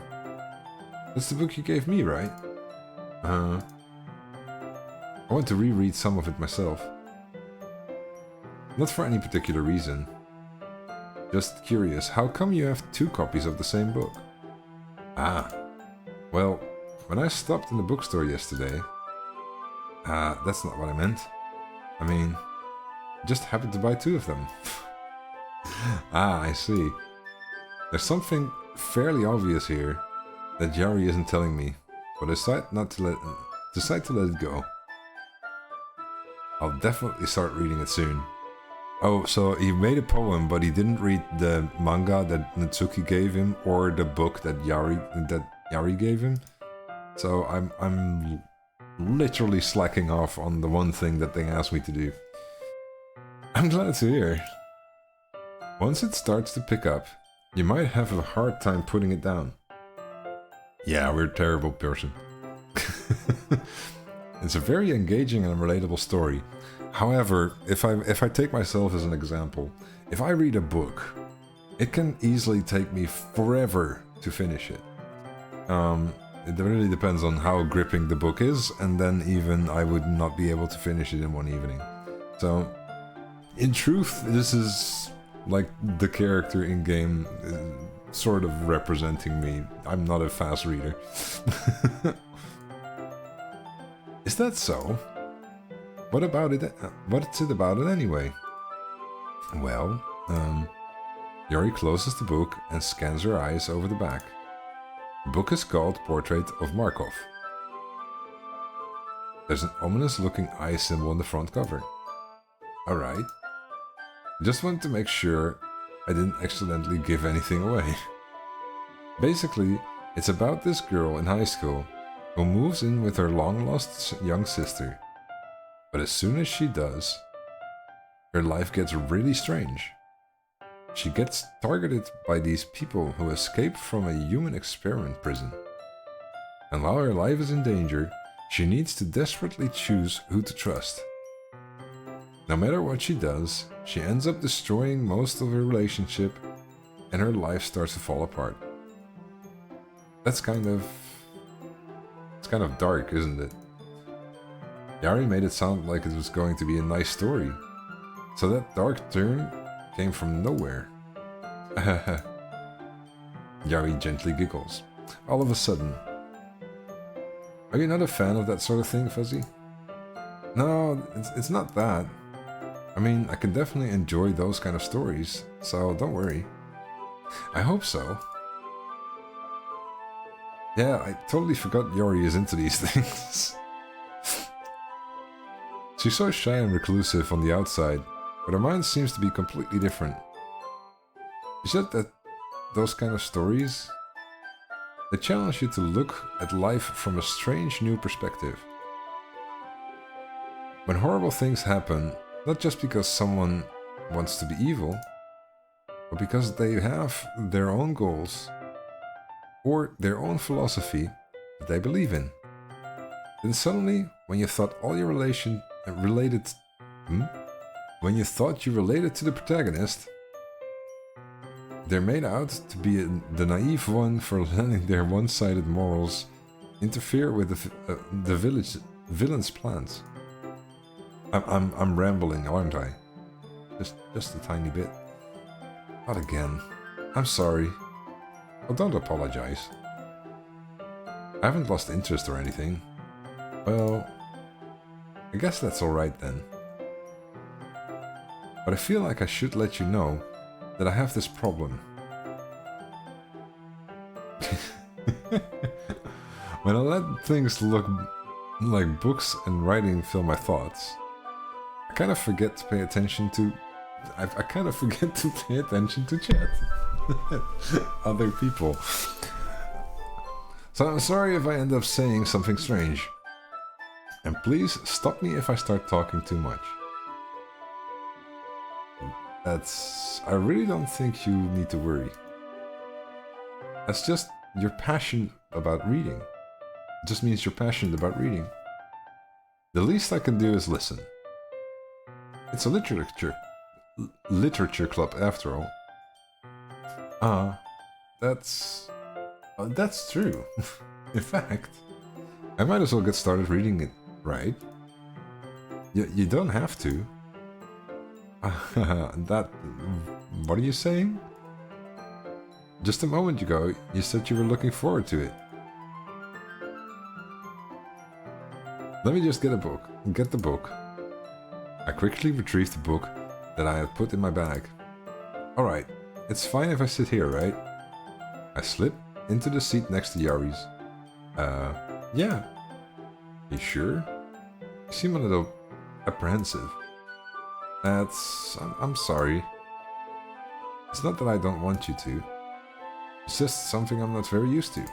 that's the book you gave me, right? I want to reread some of it myself. Not for any particular reason. Just curious, how come you have 2 copies of the same book? Ah, well, when I stopped in the bookstore yesterday... that's not what I meant. I mean, I just happened to buy 2 of them. Ah, I see. There's something fairly obvious here that Yari isn't telling me, but I decide to let it go. I'll definitely start reading it soon. Oh, so he made a poem, but he didn't read the manga that Natsuki gave him, or the book that Yari gave him. So I'm literally slacking off on the one thing that they asked me to do. I'm glad to hear. Once it starts to pick up, you might have a hard time putting it down. Yeah, we're a terrible person. It's a very engaging and relatable story. However, if I take myself as an example, if I read a book, it can easily take me forever to finish it. It really depends on how gripping the book is, and then even I would not be able to finish it in one evening. So, in truth, this is like the character in game sort of representing me. I'm not a fast reader. Is that so? What about it? What's it about it anyway? Well, Yori closes the book and scans her eyes over the back. The book is called Portrait of Markov. There's an ominous looking eye symbol on the front cover. Alright. Just wanted to make sure I didn't accidentally give anything away. Basically, it's about this girl in high school who moves in with her long-lost young sister. But as soon as she does, her life gets really strange. She gets targeted by these people who escape from a human experiment prison. And while her life is in danger, she needs to desperately choose who to trust. No matter what she does, she ends up destroying most of her relationship, and her life starts to fall apart. It's kind of dark, isn't it? Yari made it sound like it was going to be a nice story. So that dark turn came from nowhere. Yari gently giggles. All of a sudden. Are you not a fan of that sort of thing, Fuzzy? No, it's not that. I mean, I can definitely enjoy those kind of stories, so don't worry. I hope so. Yeah, I totally forgot Yori is into these things. She's so shy and reclusive on the outside, but her mind seems to be completely different. Is it that those kind of stories? They challenge you to look at life from a strange new perspective. When horrible things happen, not just because someone wants to be evil, but because they have their own goals or their own philosophy that they believe in. Then suddenly, when you thought all your when you thought you related to the protagonist, they're made out to be the naive one for letting their one-sided morals interfere with the villain's plans. I'm rambling, aren't I? Just a tiny bit. Not again. I'm sorry. Oh, don't apologize. I haven't lost interest or anything. Well, I guess that's alright then. But I feel like I should let you know that I have this problem. When I let things look like books and writing fill my thoughts, I kind of forget to pay attention to... I kind of forget to pay attention to chat. Other people. So I'm sorry if I end up saying something strange. And please stop me if I start talking too much. I really don't think you need to worry. That's just your passion about reading. It just means you're passionate about reading. The least I can do is listen. It's a literature club after all. That's true. In fact, I might as well get started reading it, right? You don't have to. What are you saying? Just a moment ago, you said you were looking forward to it. Let me just get the book. I quickly retrieved the book that I had put in my bag. Alright, it's fine if I sit here, right? I slip into the seat next to Yari's. Yeah. You sure? You seem a little apprehensive. I'm sorry. It's not that I don't want you to. It's just something I'm not very used to.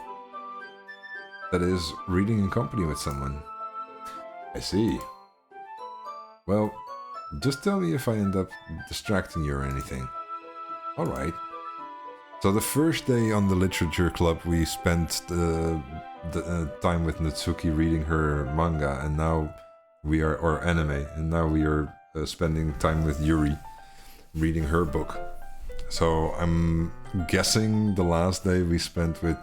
That is, reading in company with someone. I see. Well, just tell me if I end up distracting you or anything. Alright. So the first day on the literature club we spent the time with Natsuki reading her manga, and now we are, or anime, and now we are spending time with Yuri reading her book. So I'm guessing the last day we spent with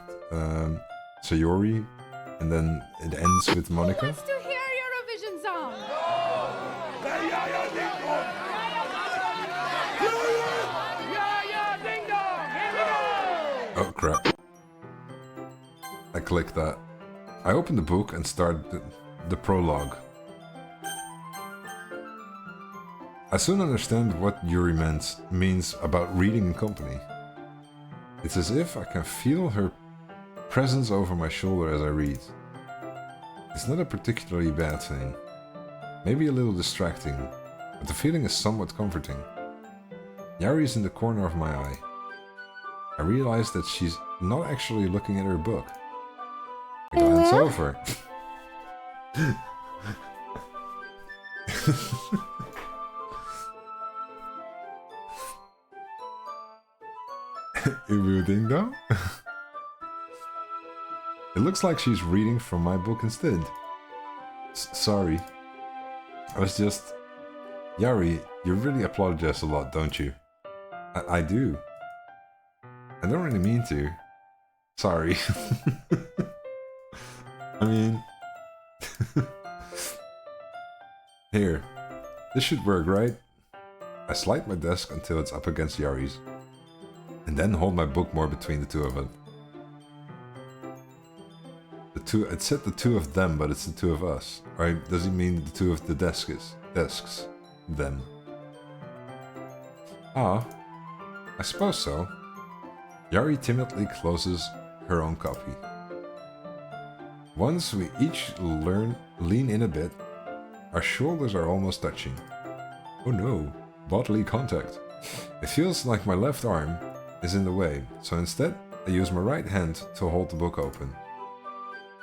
Sayori, and then it ends with Monica. Who wants to hear Eurovision song? Oh crap. I clicked that. I opened the book and started the prologue. I soon understand what Yuri means about reading in company. It's as if I can feel her presence over my shoulder as I read. It's not a particularly bad thing. Maybe a little distracting, but the feeling is somewhat comforting. Yari is in the corner of my eye. I realize that she's not actually looking at her book. I glance over. Ding dong? It looks like she's reading from my book instead. Sorry. I was just... Yari, you really apologize a lot, don't you? I do. I don't really mean to. Sorry. I mean... Here. This should work, right? I slide my desk until it's up against Yari's. And then hold my book more between the two of them. It said the two of them, but it's the two of us. Or does he mean the two of the desks? Them. Ah, I suppose so. Yari timidly closes her own copy. Once we each lean in a bit, our shoulders are almost touching. Oh no, bodily contact. It feels like my left arm is in the way, so instead I use my right hand to hold the book open.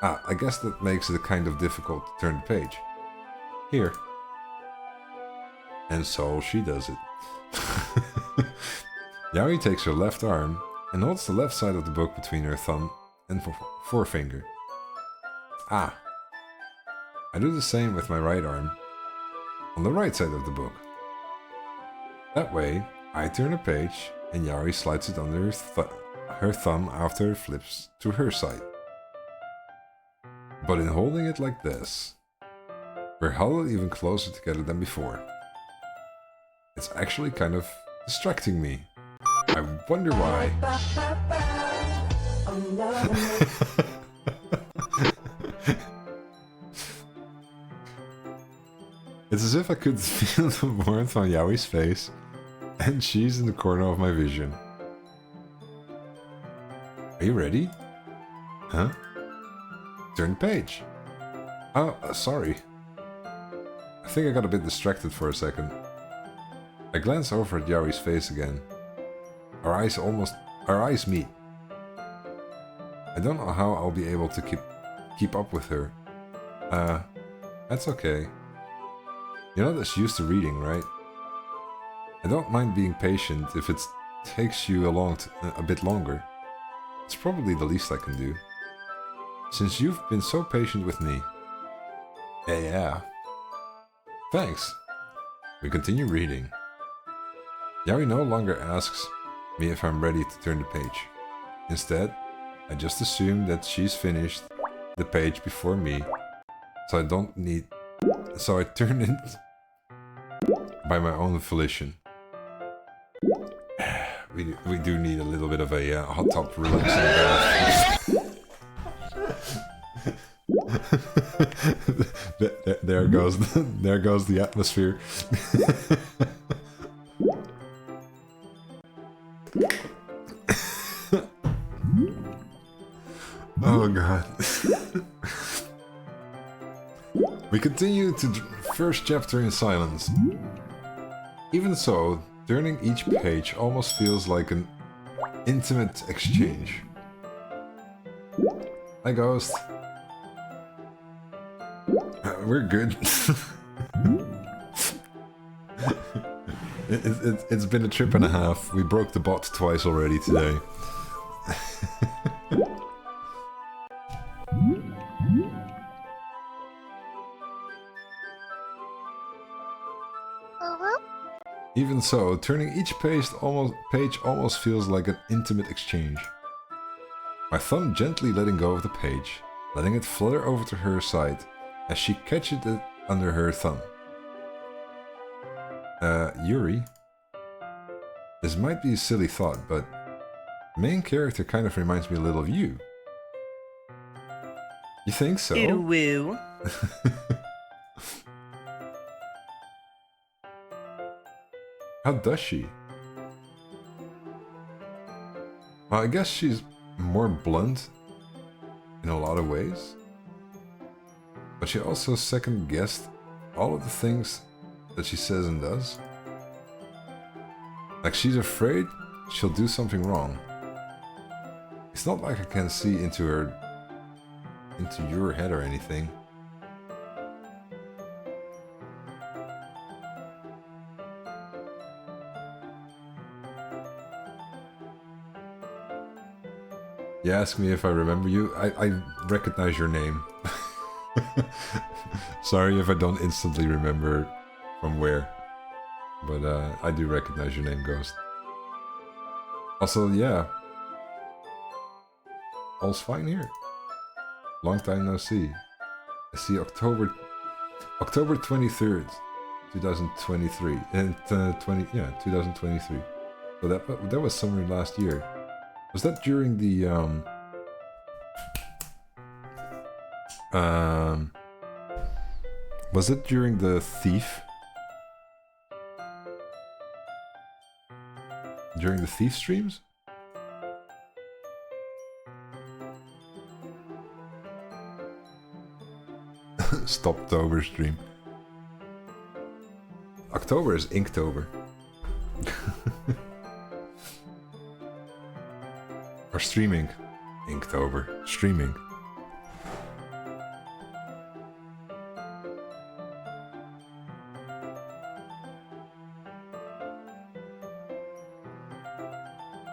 I guess that makes it kind of difficult to turn the page. Here. And so she does it. Yaoi takes her left arm and holds the left side of the book between her thumb and forefinger. Ah. I do the same with my right arm on the right side of the book. That way, I turn a page and Yaoi slides it under her thumb after it flips to her side. But in holding it like this, we're huddled even closer together than before. It's actually kind of distracting me. I wonder why. It's as if I could feel the warmth on Yaoi's face, and she's in the corner of my vision. Are you ready? Huh? Turn the page. Oh, sorry. I think I got a bit distracted for a second. I glance over at Yaoi's face again. Our eyes meet. I don't know how I'll be able to keep up with her. That's okay. You're not as used to reading, right? I don't mind being patient if it takes you a bit longer. It's probably the least I can do. Since you've been so patient with me. Yeah. Thanks. We continue reading. Yaoi no longer asks me if I'm ready to turn the page. Instead, I just assume that she's finished the page before me, so I turn it by my own volition. We do need a little bit of a hot tub relaxing bath. there goes the atmosphere. Oh god. We continue to first chapter in silence. Even so, turning each page almost feels like an intimate exchange. Hi Ghost. We're good. It's been a trip and a half. We broke the bot twice already today. Even so, turning each page almost feels like an intimate exchange. My thumb gently letting go of the page, letting it flutter over to her side as she catches it under her thumb. Yuri? This might be a silly thought, but the main character kind of reminds me a little of you. You think so? Woo. How does she? Well, I guess she's more blunt in a lot of ways. But she also second-guessed all of the things that she says and does. Like she's afraid she'll do something wrong. It's not like I can see into your head or anything. You ask me if I remember you. I recognize your name. Sorry if I don't instantly remember from where. But I do recognize your name, Ghost. Also, yeah. All's fine here. Long time no see. I see October 23rd, 2023. And 2023. So that was somewhere last year. Was that during the was it during the Thief? During the Thief streams? Stoptober stream. October is Inktober. Or streaming. Inktober. Streaming.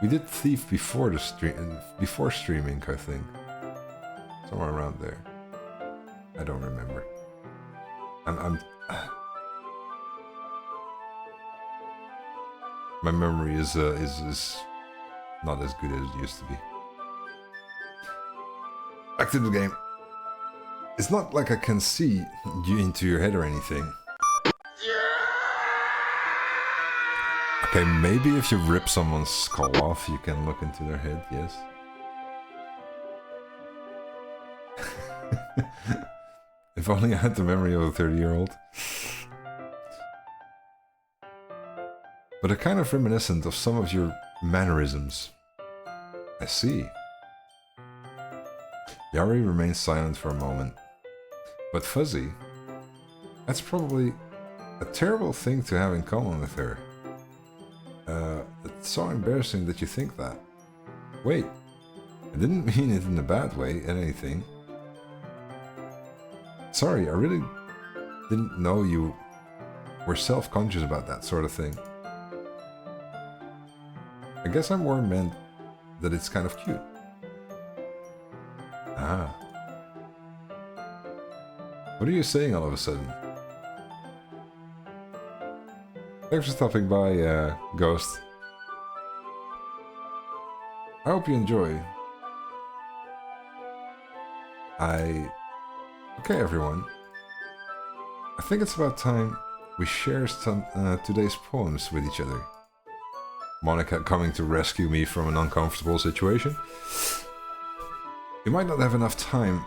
We did Thief before the before streaming, I think. Somewhere around there. I don't remember. I'm my memory is not as good as it used to be. Back to the game. It's not like I can see you into your head or anything. Okay, maybe if you rip someone's skull off, you can look into their head, yes. If only I had the memory of a 30-year-old. But they're kind of reminiscent of some of your mannerisms. I see. Yari remains silent for a moment. But Fuzzy, that's probably a terrible thing to have in common with her. It's so embarrassing that you think that. Wait, I didn't mean it in a bad way, anything. Sorry, I really didn't know you were self-conscious about that sort of thing. I guess I more meant that it's kind of cute. Ah. What are you saying all of a sudden? Thanks for stopping by, Ghost. I hope you enjoy. Okay, everyone. I think it's about time we share some today's poems with each other. Monica coming to rescue me from an uncomfortable situation. You might not have enough time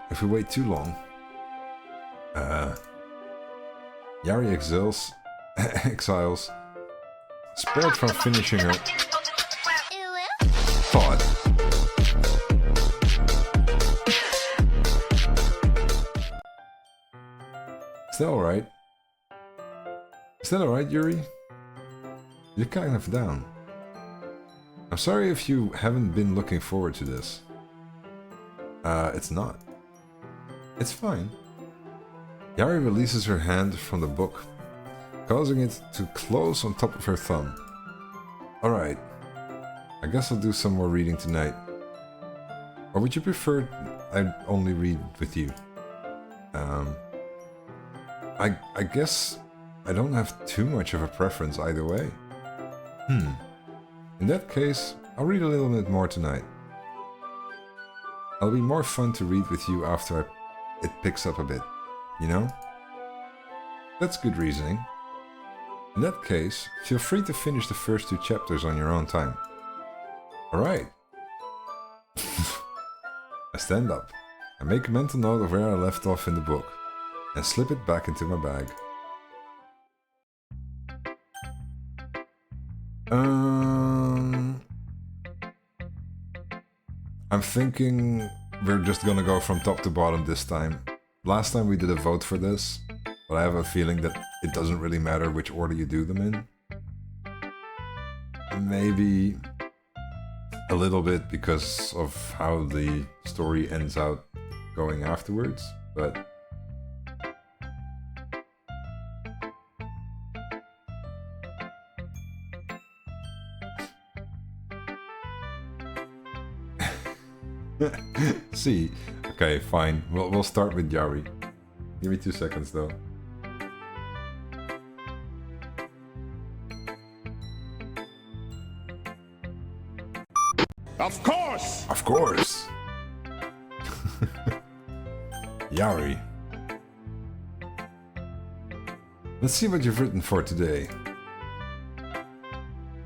if we wait too long. Yari exiles, spared from finishing her thought. Is that alright? Is that alright, Yuri? You're kind of down. I'm sorry if you haven't been looking forward to this. It's not. It's fine. Yari releases her hand from the book, causing it to close on top of her thumb. Alright. I guess I'll do some more reading tonight. Or would you prefer I only read with you? I guess I don't have too much of a preference either way. In that case, I'll read a little bit more tonight. It'll be more fun to read with you after it picks up a bit, you know? That's good reasoning. In that case, feel free to finish the first 2 chapters on your own time. Alright. I stand up. I make a mental note of where I left off in the book, and slip it back into my bag. I'm thinking we're just gonna go from top to bottom this time. Last time we did a vote for this, but I have a feeling that it doesn't really matter which order you do them in. Maybe a little bit because of how the story ends out going afterwards, but see, okay, fine. We'll start with Yari. Give me 2 seconds though. Of course! Of course! Yari. Let's see what you've written for today.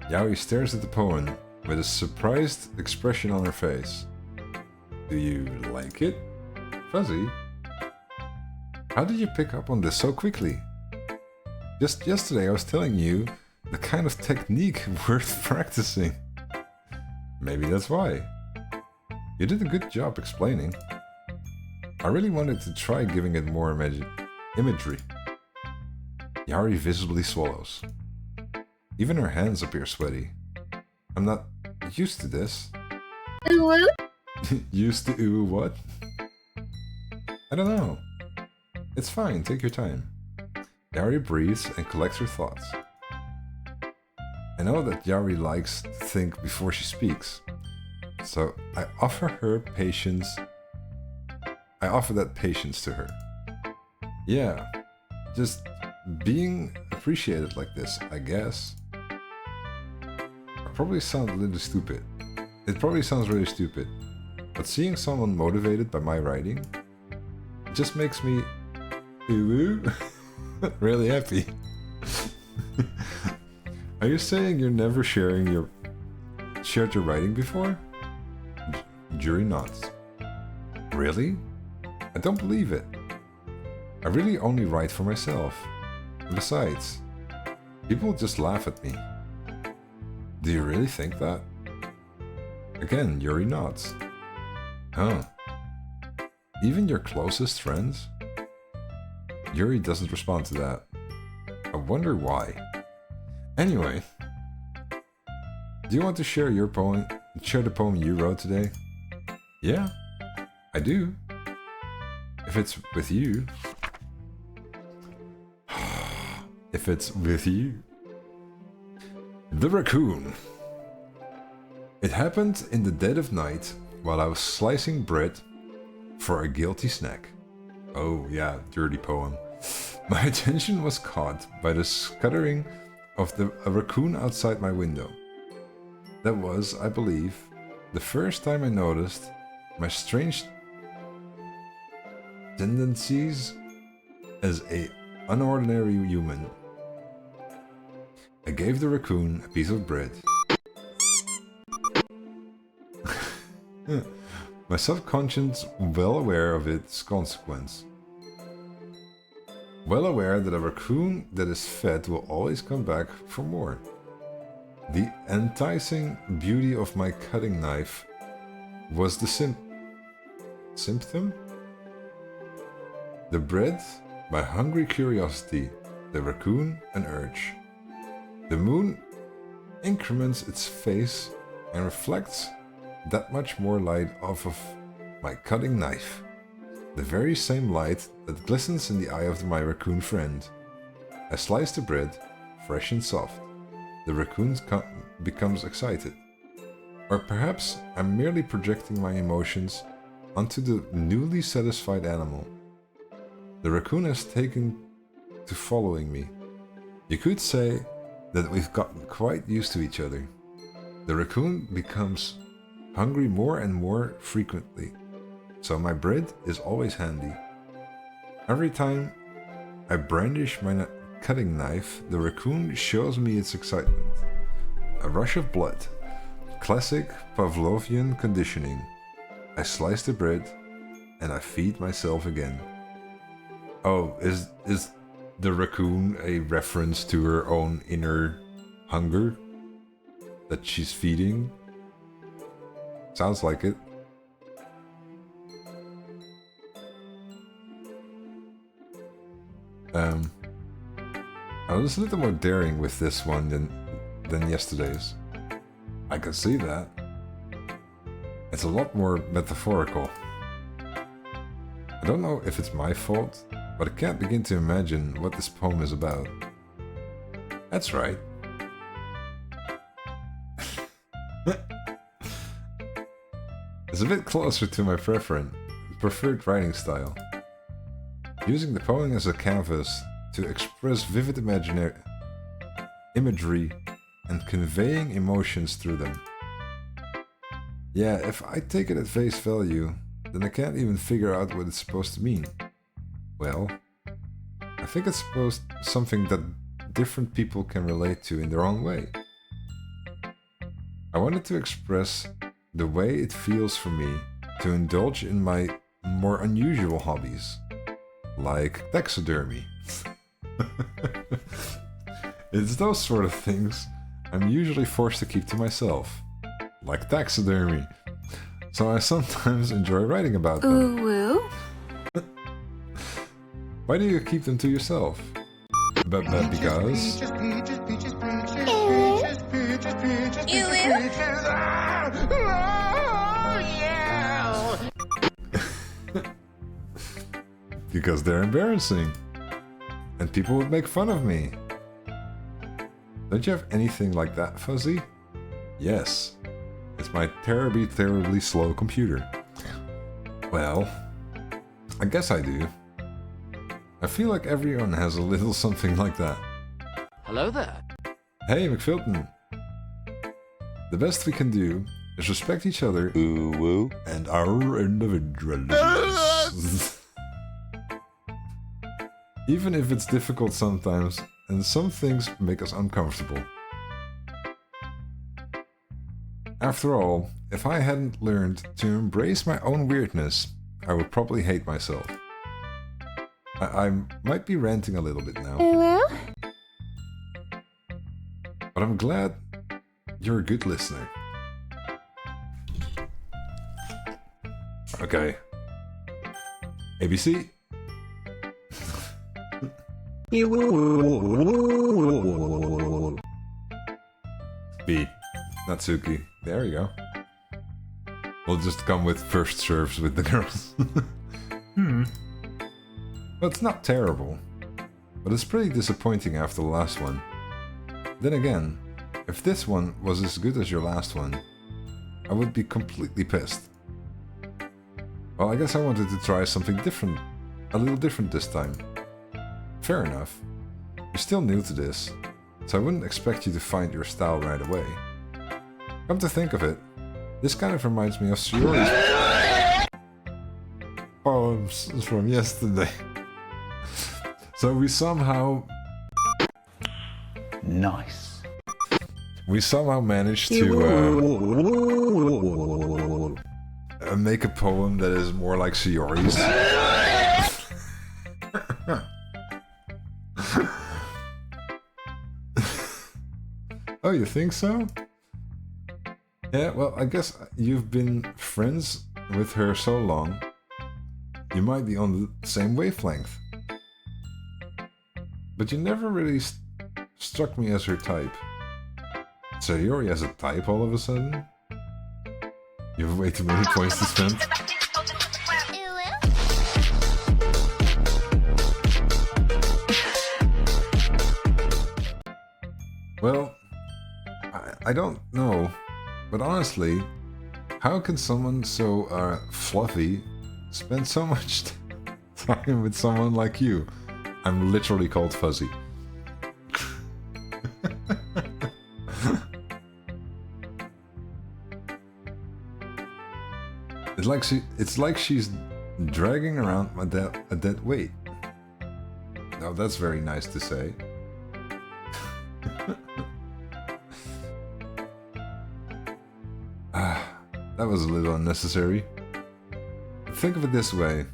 Yari stares at the poem with a surprised expression on her face. Do you like it, Fuzzy? How did you pick up on this so quickly? Just yesterday I was telling you the kind of technique worth practicing. Maybe that's why. You did a good job explaining. I really wanted to try giving it more imagery. Yari visibly swallows. Even her hands appear sweaty. I'm not used to this. Used to ooh what? I don't know. It's fine, take your time. Yari breathes and collects her thoughts. I know that Yari likes to think before she speaks, so I offer that patience to her. Yeah, just being appreciated like this, I guess. I probably sound a little stupid. It probably sounds really stupid, but seeing someone motivated by my writing, it just makes me really happy. Are you saying you're never shared your writing before? Jury nods. Really? I don't believe it. I really only write for myself. And besides, people just laugh at me. Do you really think that? Again, Yuri nods. Huh. Even your closest friends? Yuri doesn't respond to that. I wonder why. Anyway, do you want to share the poem you wrote today? Yeah, I do. If it's with you. If it's with you. The Raccoon. It happened in the dead of night while I was slicing bread for a guilty snack. Oh yeah, dirty poem. My attention was caught by the scuttering of a raccoon outside my window. That was, I believe, the first time I noticed my strange tendencies as an unordinary human. I gave the raccoon a piece of bread. My subconscious well aware of its consequence. Well aware that a raccoon that is fed will always come back for more. The enticing beauty of my cutting knife was the symptom? The bread, my hungry curiosity, the raccoon, an urge. The moon increments its face and reflects that much more light off of my cutting knife. The very same light that glistens in the eye of my raccoon friend. I slice the bread, fresh and soft. The raccoon becomes excited. Or perhaps I'm merely projecting my emotions onto the newly satisfied animal. The raccoon has taken to following me. You could say that we've gotten quite used to each other. The raccoon becomes hungry more and more frequently, so my bread is always handy. Every time I brandish my cutting knife, the raccoon shows me its excitement. A rush of blood. Classic Pavlovian conditioning. I slice the bread and I feed myself again. Oh, is the raccoon a reference to her own inner hunger that she's feeding? Sounds like it. I was a little more daring with this one than yesterday's. I can see that. It's a lot more metaphorical. I don't know if it's my fault, but I can't begin to imagine what this poem is about. That's right. It's a bit closer to my preferred writing style. Using the poem as a canvas to express vivid imagery and conveying emotions through them. Yeah, if I take it at face value, then I can't even figure out what it's supposed to mean. Well, I think it's something that different people can relate to in their own way. I wanted to express the way it feels for me to indulge in my more unusual hobbies, like taxidermy. It's those sort of things I'm usually forced to keep to myself, like taxidermy, so I sometimes enjoy writing about them. Ooh. Why do you keep them to yourself? Because... because they're embarrassing, and people would make fun of me. Don't you have anything like that, Fuzzy? Yes. It's my terribly, terribly slow computer. Well, I guess I do. I feel like everyone has a little something like that. Hello there. Hey, McFilton. The best we can do is respect each other and our individualism. Even if it's difficult sometimes, and some things make us uncomfortable. After all, if I hadn't learned to embrace my own weirdness, I would probably hate myself. I might be ranting a little bit now. Well? But I'm glad you're a good listener. Okay. ABC? B. Natsuki. There you go. We'll just come with first serves with the girls. Well, it's not terrible. But it's pretty disappointing after the last one. Then again, if this one was as good as your last one, I would be completely pissed. Well, I guess I wanted to try something different. A little different this time. Fair enough. You're still new to this, so I wouldn't expect you to find your style right away. Come to think of it, this kind of reminds me of Shiori's poems from yesterday. So we somehow... Nice. We somehow managed to make a poem that is more like Shiori's. Oh, you think so? Yeah, well, I guess you've been friends with her so long, you might be on the same wavelength. But you never really struck me as her type. Sayori has a type all of a sudden? You have way too many points to spend. Well, I don't know, but honestly, how can someone so fluffy spend so much time with someone like you? I'm literally called Fuzzy. It's like she's dragging around a dead weight. Now that's very nice to say. That was a little unnecessary. Think of it this way.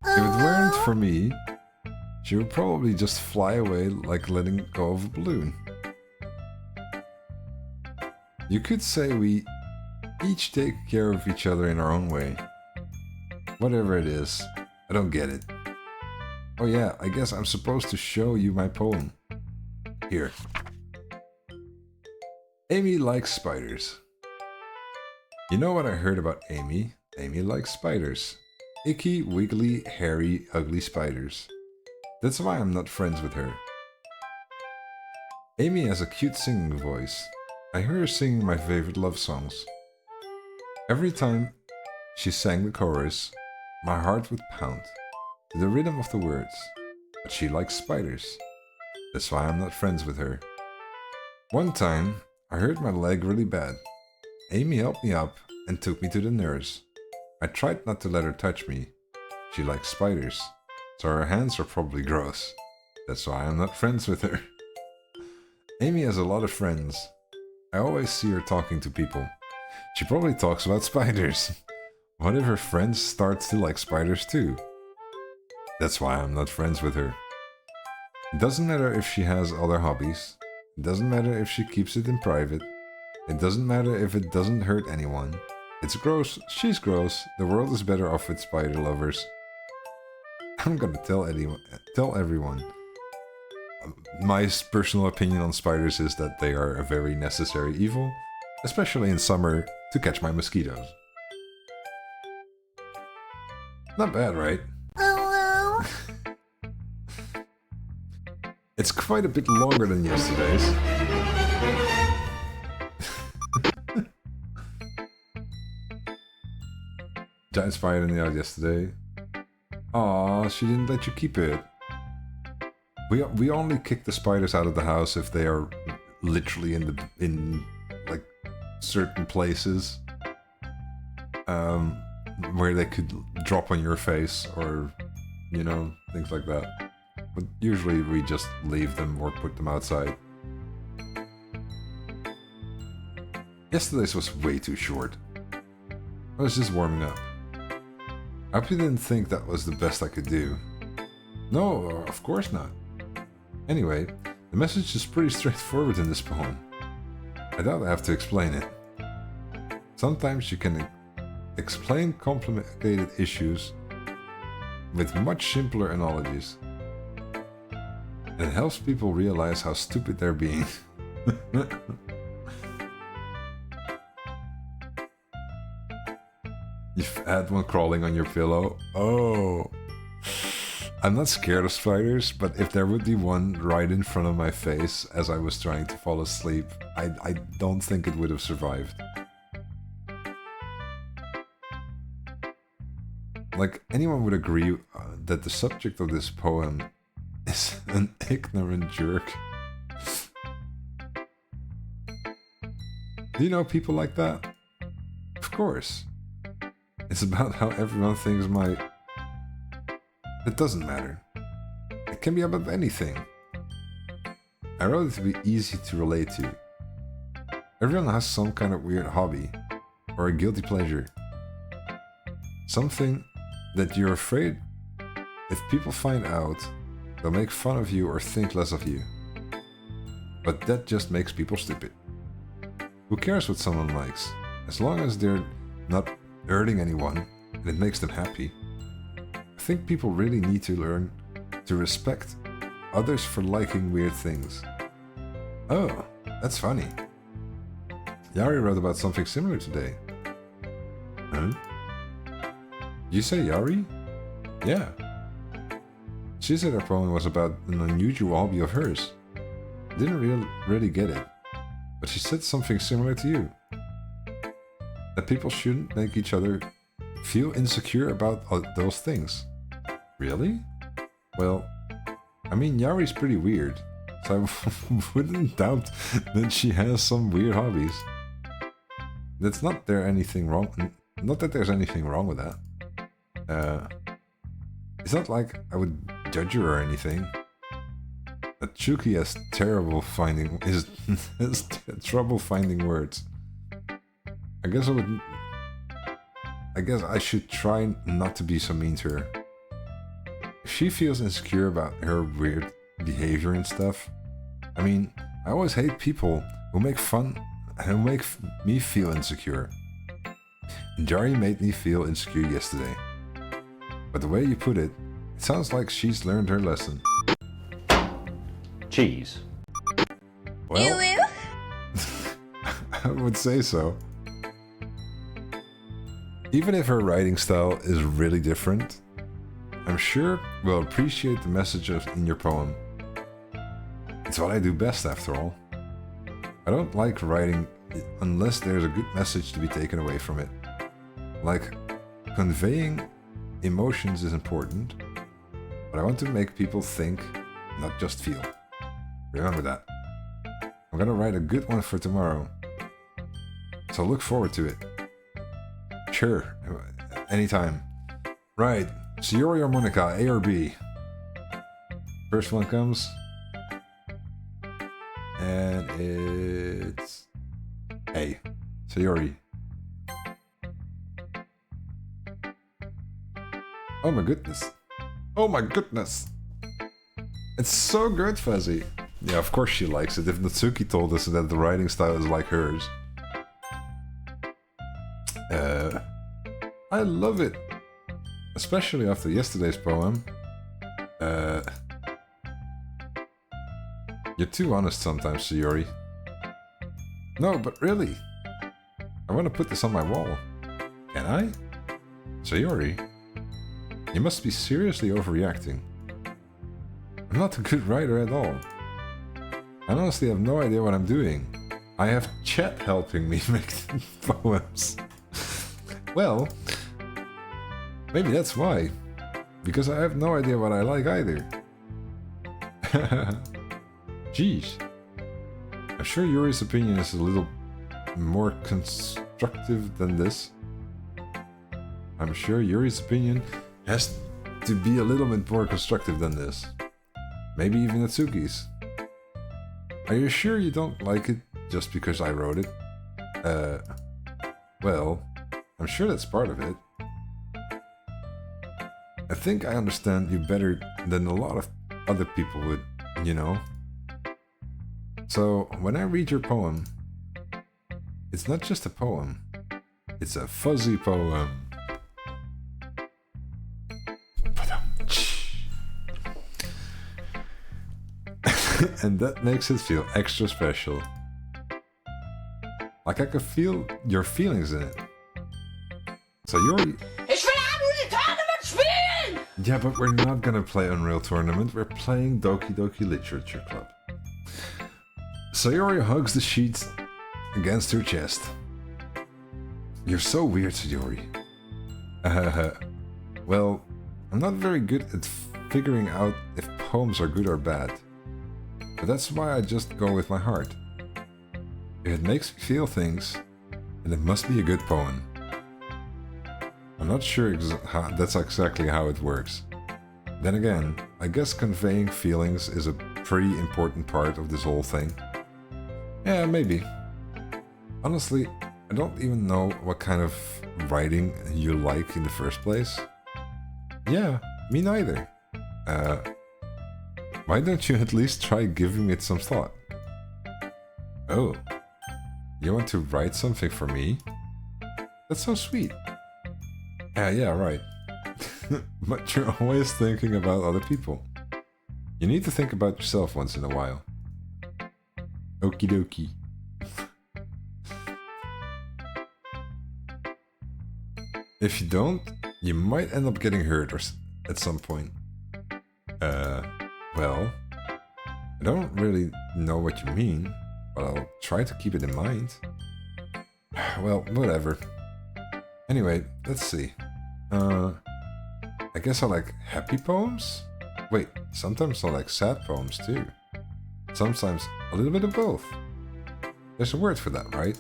If it weren't for me, she would probably just fly away like letting go of a balloon. You could say we each take care of each other in our own way. Whatever it is, I don't get it. Oh yeah, I guess I'm supposed to show you my poem. Here. Amy likes spiders. You know what I heard about Amy? Amy likes spiders. Icky, wiggly, hairy, ugly spiders. That's why I'm not friends with her. Amy has a cute singing voice. I hear her singing my favorite love songs. Every time she sang the chorus, my heart would pound to the rhythm of the words. But she likes spiders. That's why I'm not friends with her. One time, I hurt my leg really bad. Amy helped me up and took me to the nurse. I tried not to let her touch me. She likes spiders, so her hands are probably gross. That's why I'm not friends with her. Amy has a lot of friends. I always see her talking to people. She probably talks about spiders. What if her friends starts to like spiders too? That's why I'm not friends with her. It doesn't matter if she has other hobbies. It doesn't matter if she keeps it in private. It doesn't matter if it doesn't hurt anyone. It's gross, she's gross, the world is better off with spider lovers. I'm gonna tell everyone. My personal opinion on spiders is that they are a very necessary evil, especially in summer to catch my mosquitoes. Not bad, right? It's quite a bit longer than yesterday's. Giant spider in the yard yesterday. Aw, she didn't let you keep it. We only kick the spiders out of the house if they are literally in like certain places where they could drop on your face or, you know, things like that. But usually we just leave them or put them outside. Yesterday's was way too short. I was just warming up. I hope you didn't think that was the best I could do. No, of course not. Anyway, the message is pretty straightforward in this poem. I doubt I have to explain it. Sometimes you can explain complicated issues with much simpler analogies. And it helps people realize how stupid they're being. You've had one crawling on your pillow? Oh. I'm not scared of spiders, but if there would be one right in front of my face as I was trying to fall asleep, I don't think it would have survived. Like, anyone would agree that the subject of this poem is an ignorant jerk. Do you know people like that? Of course. It's about how everyone thinks my... It doesn't matter. It can be about anything. I wrote it to be easy to relate to. Everyone has some kind of weird hobby, or a guilty pleasure. Something that you're afraid if people find out, they'll make fun of you or think less of you. But that just makes people stupid. Who cares what someone likes? As long as they're not hurting anyone and it makes them happy. I think people really need to learn to respect others for liking weird things. Oh, that's funny. Yari wrote about something similar today. Huh? You say Yari? Yeah. She said her poem was about an unusual hobby of hers. Didn't really get it. But she said something similar to you. That people shouldn't make each other feel insecure about those things. Really? Well, I mean, Yari's pretty weird, so I wouldn't doubt that she has some weird hobbies. That's not there anything wrong. Not that there's anything wrong with that. It's not like I would judge her or anything. But Chuki has trouble finding words. I guess I should try not to be so mean to her. If she feels insecure about her weird behavior and stuff, I mean, I always hate people who make me feel insecure. And Jari made me feel insecure yesterday. But the way you put it, it sounds like she's learned her lesson. Cheese. Well, I would say so. Even if her writing style is really different, I'm sure we'll appreciate the messages in your poem. It's what I do best, after all. I don't like writing unless there's a good message to be taken away from it. Like, conveying emotions is important, but I want to make people think, not just feel. Remember that. I'm gonna write a good one for tomorrow, so look forward to it. Sure, anytime. Right, Sayori or Monica, A or B? First one comes, and it's A. Sayori. Oh my goodness. Oh my goodness. It's so good, Fuzzy. Yeah, of course she likes it. If Natsuki told us that the writing style is like hers. I love it. Especially after yesterday's poem. You're too honest sometimes, Sayori. No, but really. I want to put this on my wall. Can I? Sayori, you must be seriously overreacting. I'm not a good writer at all. I honestly have no idea what I'm doing. I have chat helping me make poems. Well, maybe that's why. Because I have no idea what I like either. Jeez. I'm sure Yuri's opinion is a little more constructive than this. I'm sure Yuri's opinion has to be a little bit more constructive than this. Maybe even Natsuki's. Are you sure you don't like it just because I wrote it? Well, I'm sure that's part of it. I think I understand you better than a lot of other people would, you know? So, when I read your poem, it's not just a poem, it's a fuzzy poem. And that makes it feel extra special. Like I could feel your feelings in it. So Yuri... Ich will Unreal Tournament spielen! Yeah, but we're not gonna play Unreal Tournament, we're playing Doki Doki Literature Club. Sayori hugs the sheet against her chest. You're so weird, Sayori. Well, I'm not very good at figuring out if poems are good or bad. But that's why I just go with my heart. If it makes me feel things, then it must be a good poem. I'm not sure that's exactly how it works. Then again, I guess conveying feelings is a pretty important part of this whole thing. Yeah, maybe. Honestly, I don't even know what kind of writing you like in the first place. Yeah, me neither. Why don't you at least try giving it some thought? Oh, you want to write something for me? That's so sweet. Yeah, right. But you're always thinking about other people. You need to think about yourself once in a while. Okie dokie. If you don't, you might end up getting hurt at some point. Well, I don't really know what you mean, but I'll try to keep it in mind. Well, whatever. Anyway, let's see. I guess I like happy poems? Wait, sometimes I like sad poems too. Sometimes a little bit of both. There's a word for that, right?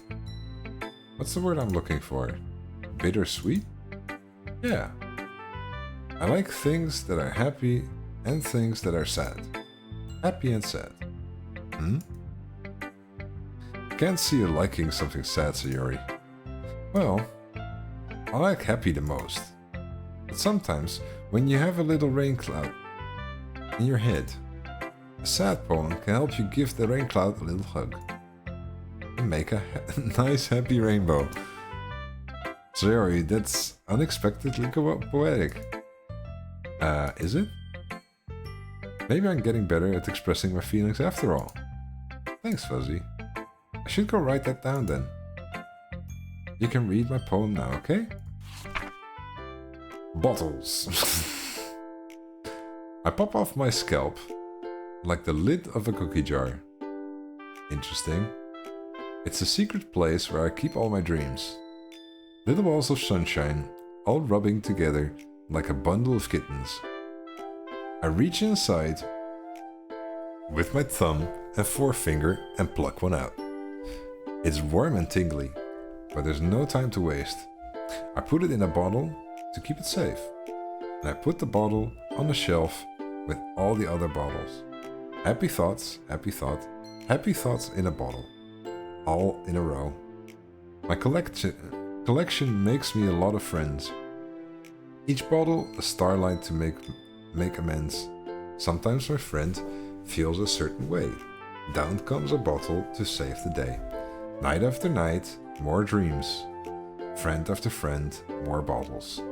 What's the word I'm looking for? Bittersweet? Yeah. I like things that are happy and things that are sad. Happy and sad. Can't see you liking something sad, Sayori. Well, I like happy the most. But sometimes, when you have a little rain cloud in your head, a sad poem can help you give the rain cloud a little hug. And make a nice happy rainbow. Sayori, that's unexpectedly poetic. Is it? Maybe I'm getting better at expressing my feelings after all. Thanks, Fuzzy. I should go write that down then. You can read my poem now, okay? Bottles. I pop off my scalp like the lid of a cookie jar. Interesting. It's a secret place where I keep all my dreams. Little balls of sunshine, all rubbing together like a bundle of kittens. I reach inside with my thumb and forefinger and pluck one out. It's warm and tingly, but there's no time to waste. I put it in a bottle to keep it safe, and I put the bottle on the shelf with all the other bottles. Happy thoughts, happy thoughts in a bottle, all in a row. My collection makes me a lot of friends. Each bottle a starlight to make amends. Sometimes my friend feels a certain way. Down comes a bottle to save the day. Night after night, more dreams. Friend after friend, more bottles.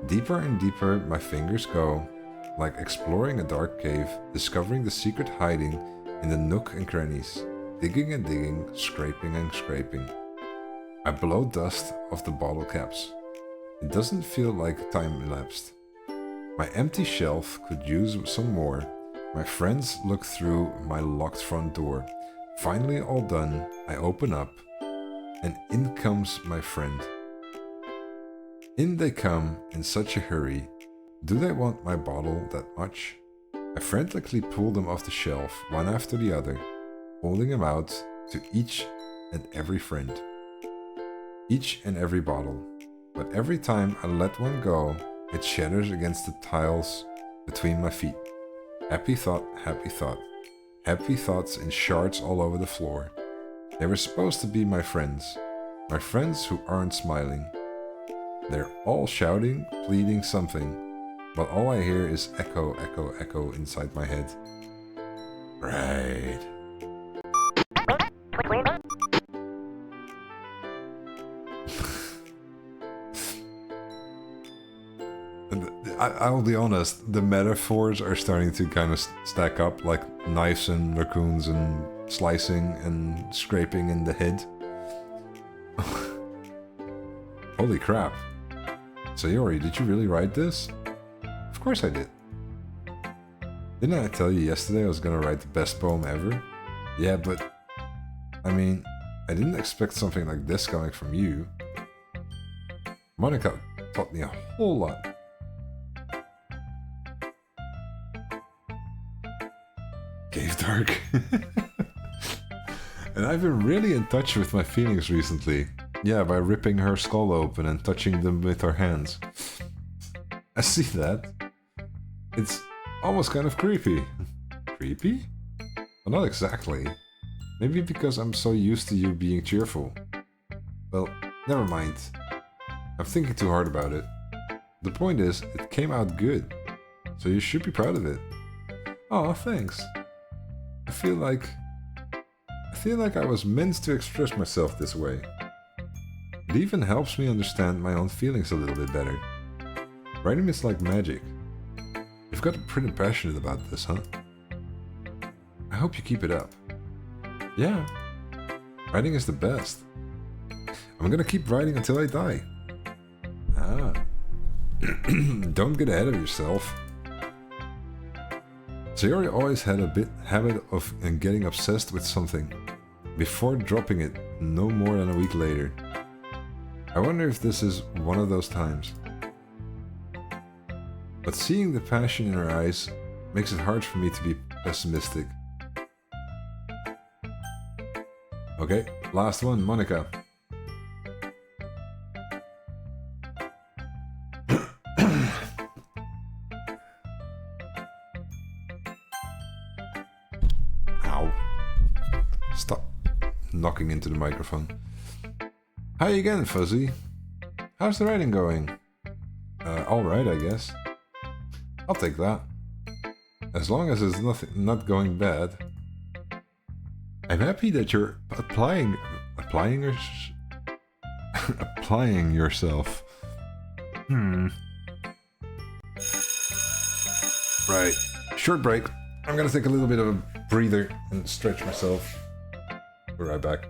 Deeper and deeper my fingers go, like exploring a dark cave, discovering the secret hiding in the nook and crannies. Digging and digging, scraping and scraping. I blow dust off the bottle caps. It doesn't feel like time elapsed. My empty shelf could use some more, My friends look through my locked front door. Finally all done, I open up, and in comes my friend. In they come in such a hurry. Do they want my bottle that much? I frantically pull them off the shelf, one after the other, holding them out to each and every friend. Each and every bottle. But every time I let one go, it shatters against the tiles between my feet. Happy thought, happy thought. Happy thoughts in shards all over the floor. They were supposed to be my friends who aren't smiling. They're all shouting, pleading something. But all I hear is echo, echo, echo inside my head. Right. I'll be honest, the metaphors are starting to kind of stack up, like knives and raccoons and slicing and scraping in the head. Holy crap. Sayori, did you really write this? Of course I did. Didn't I tell you yesterday I was gonna write the best poem ever? Yeah, but I mean, I didn't expect something like this coming from you. Monica taught me a whole lot. Cave Dark. And I've been really in touch with my feelings recently. Yeah, by ripping her skull open and touching them with our hands. I see that. It's almost kind of creepy. Creepy? Well, not exactly. Maybe because I'm so used to you being cheerful. Well, never mind. I'm thinking too hard about it. The point is, it came out good. So you should be proud of it. Aw, thanks. I feel like I was meant to express myself this way. It even helps me understand my own feelings a little bit better. Writing is like magic. You've got pretty passionate about this, huh? I hope you keep it up. Yeah, writing is the best. I'm gonna keep writing until I die. Ah. Don't get ahead of yourself. Sayori always had a habit of getting obsessed with something before dropping it no more than a week later. I wonder if this is one of those times. But seeing the passion in her eyes makes it hard for me to be pessimistic. Okay, last one, Monica. Ow. Stop knocking into the microphone. Hi again, Fuzzy. How's the writing going? Alright, I guess. I'll take that. As long as it's not going bad. I'm happy that you're applying yourself. Right. Short break. I'm gonna take a little bit of a breather and stretch myself. Be right back.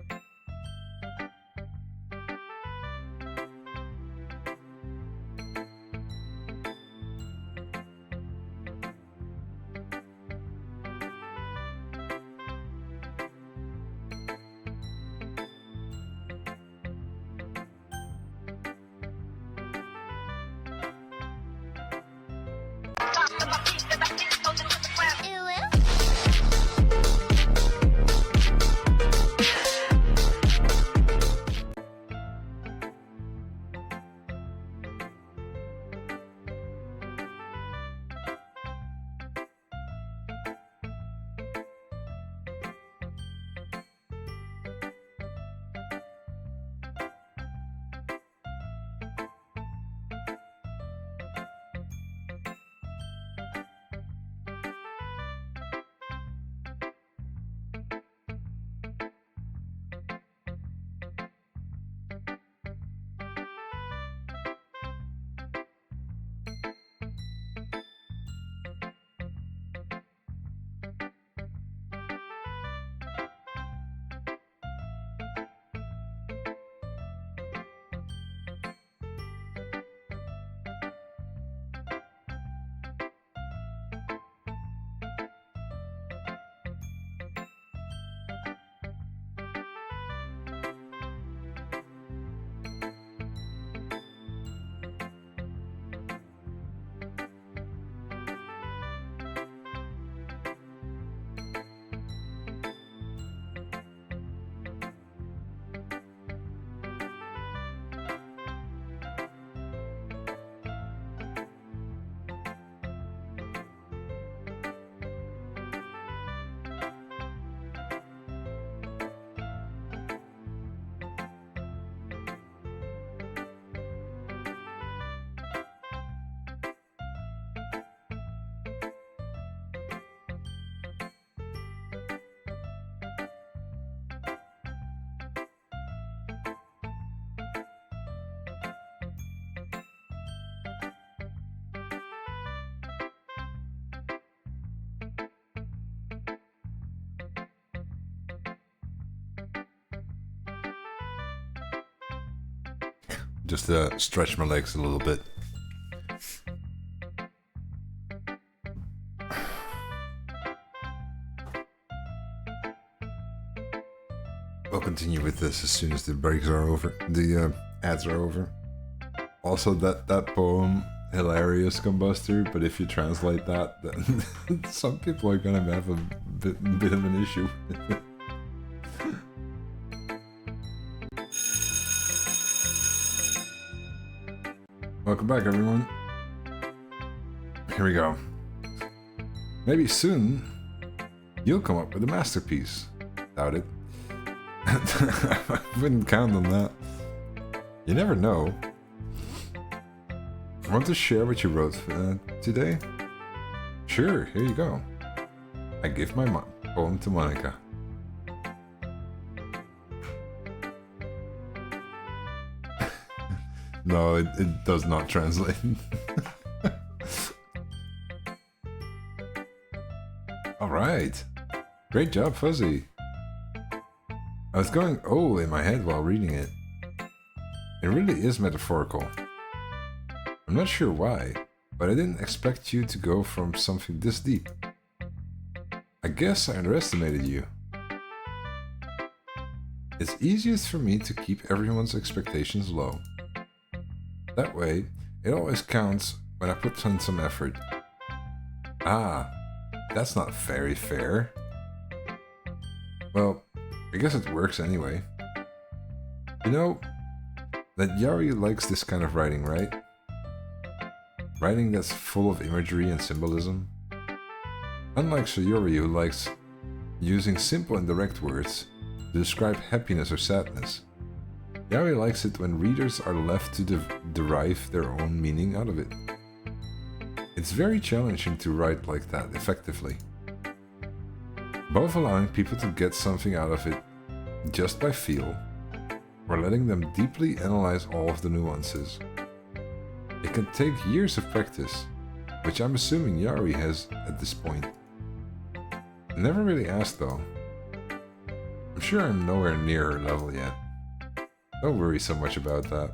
just to stretch my legs a little bit. I'll continue with this as soon as the breaks are over, the ads are over. Also, that poem, hilarious Combuster, but if you translate that, then some people are gonna have a bit of an issue. Welcome back, everyone. Here we go. Maybe soon you'll come up with a masterpiece. Doubt it. I wouldn't count on that. You never know. Want to share what you wrote today? Sure, here you go. I give my poem to Monica. No, it does not translate. Alright. Great job, Fuzzy. I was going oh in my head while reading it. It really is metaphorical. I'm not sure why, but I didn't expect you to go from something this deep. I guess I underestimated you. It's easiest for me to keep everyone's expectations low. That way, it always counts when I put in some effort. Ah, that's not very fair. Well, I guess it works anyway. You know, that Yari likes this kind of writing, right? Writing that's full of imagery and symbolism. Unlike Sayori, who likes using simple and direct words to describe happiness or sadness, Yari likes it when readers are left to derive their own meaning out of it. It's very challenging to write like that effectively, both allowing people to get something out of it just by feel, or letting them deeply analyze all of the nuances. It can take years of practice, which I'm assuming Yari has at this point. Never really asked though. I'm sure I'm nowhere near her level yet. Don't worry so much about that.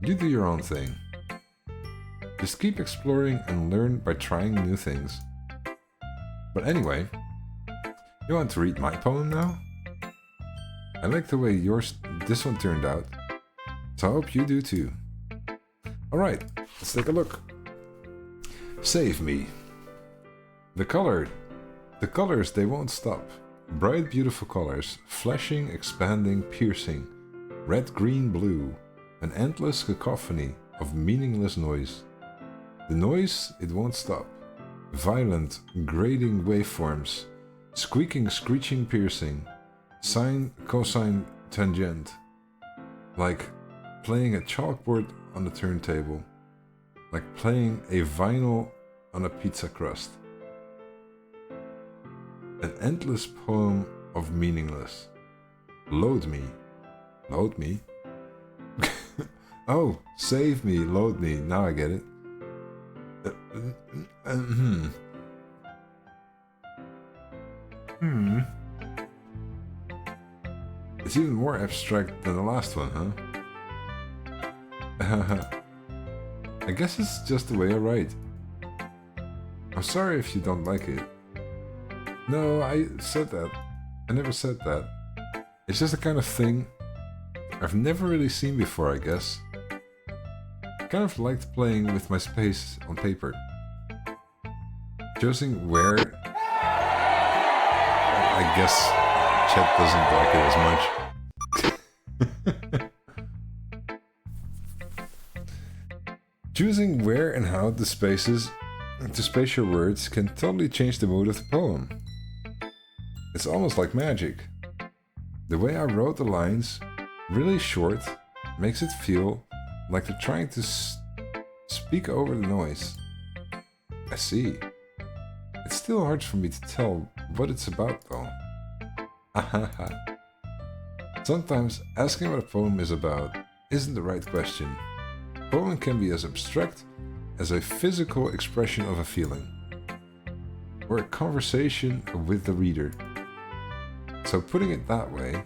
You do your own thing. Just keep exploring and learn by trying new things. But anyway, you want to read my poem now? I like the way this one turned out, so I hope you do too. Alright, let's take a look. Save me. The colors, they won't stop. Bright, beautiful colors, flashing, expanding, piercing. Red, green, blue. An endless cacophony of meaningless noise. The noise, it won't stop. Violent, grating waveforms. Squeaking, screeching, piercing. Sine, cosine, tangent. Like playing a chalkboard on a turntable. Like playing a vinyl on a pizza crust. An endless poem of meaningless. Load me. Load me? Oh, save me, load me. Now I get it. It's even more abstract than the last one, huh? I guess it's just the way I write. I'm sorry if you don't like it. No, I said that. I never said that. It's just the kind of thing I've never really seen before, I guess. I kind of liked playing with my space on paper. Choosing where... I guess Chet doesn't like it as much. Choosing where and how to space your words can totally change the mood of the poem. It's almost like magic. The way I wrote the lines, really short, makes it feel like they're trying to speak over the noise. I see. It's still hard for me to tell what it's about though. Sometimes asking what a poem is about isn't the right question. A poem can be as abstract as a physical expression of a feeling, or a conversation with the reader. So putting it that way,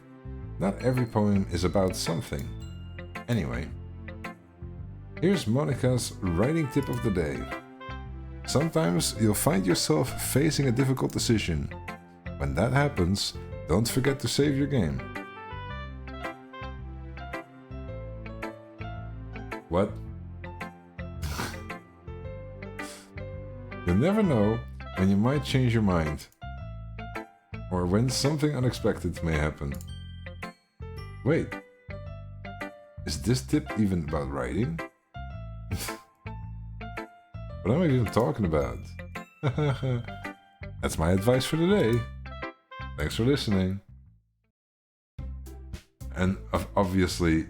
not every poem is about something. Anyway, here's Monica's writing tip of the day. Sometimes you'll find yourself facing a difficult decision. When that happens, don't forget to save your game. What? You'll never know when you might change your mind. Or when something unexpected may happen. Wait. Is this tip even about writing? What am I even talking about? That's my advice for today. Thanks for listening. And obviously,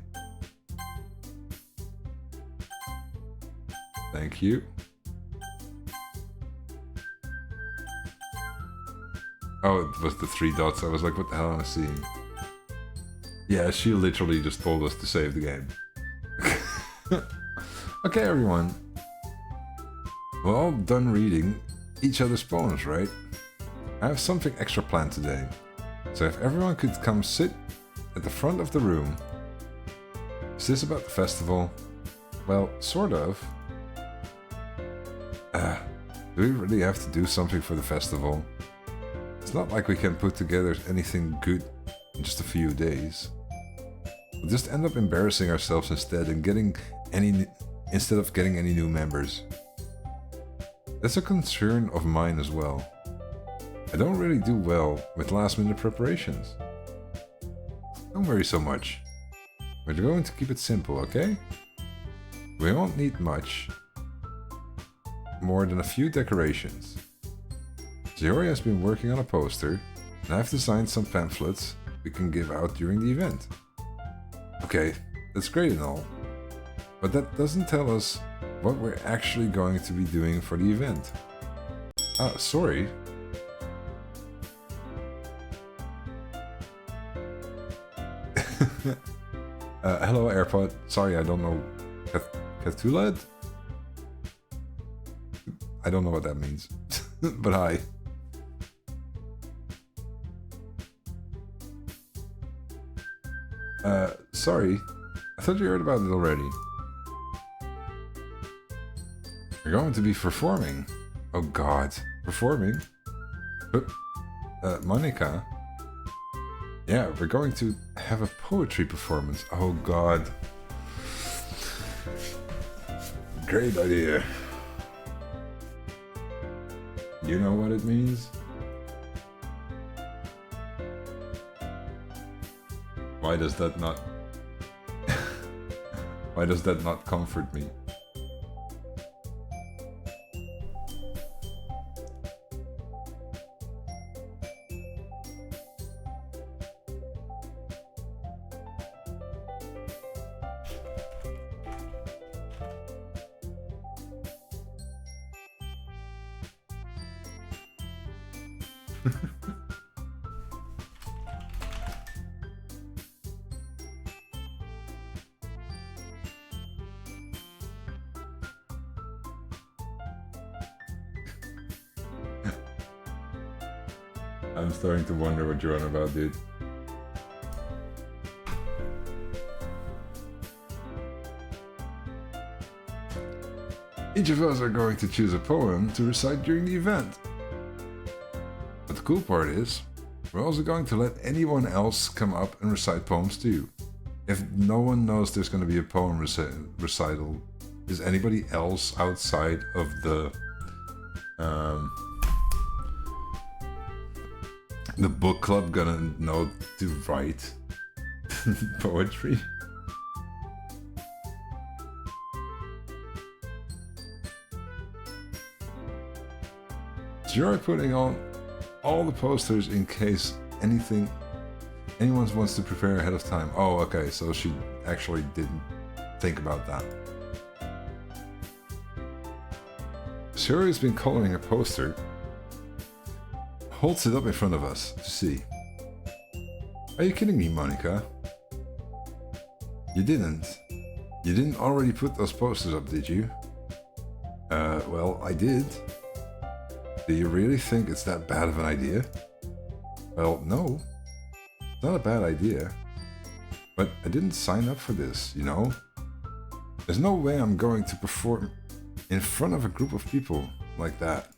thank you. Oh, it was the 3 dots. I was like, what the hell am I seeing? Yeah, she literally just told us to save the game. Okay, everyone. We're all done reading each other's poems, right? I have something extra planned today. So if everyone could come sit at the front of the room. Is this about the festival? Well, sort of. Do we really have to do something for the festival? It's not like we can put together anything good in just a few days. We'll just end up embarrassing ourselves instead and instead of getting any new members. That's a concern of mine as well. I don't really do well with last minute preparations. Don't worry so much. We're going to keep it simple, okay? We won't need much more than a few decorations. Ziori has been working on a poster, and I've designed some pamphlets we can give out during the event. Okay, that's great and all, but that doesn't tell us what we're actually going to be doing for the event. Ah, sorry. Hello, AirPod. Sorry, I don't know. Catulad? I don't know what that means, but hi. Sorry. I thought you heard about it already. We're going to be performing. Oh god. Performing? Monica? Yeah, we're going to have a poetry performance. Oh god. Great idea. You know what it means? Why does that not... Why does that not comfort me? I'm starting to wonder what you're on about, dude. Each of us are going to choose a poem to recite during the event. But the cool part is, we're also going to let anyone else come up and recite poems too. If no one knows there's going to be a poem recital, is anybody else outside of the book club gonna know to write poetry? So you're putting on all the posters in case anyone wants to prepare ahead of time. Oh, okay, so she actually didn't think about that. Shiori's been coloring a poster, holds it up in front of us to see. Are you kidding me, Monica? You didn't. You didn't already put those posters up, did you? Well, I did. Do you really think it's that bad of an idea? Well, no. It's not a bad idea. But I didn't sign up for this, you know? There's no way I'm going to perform in front of a group of people like that.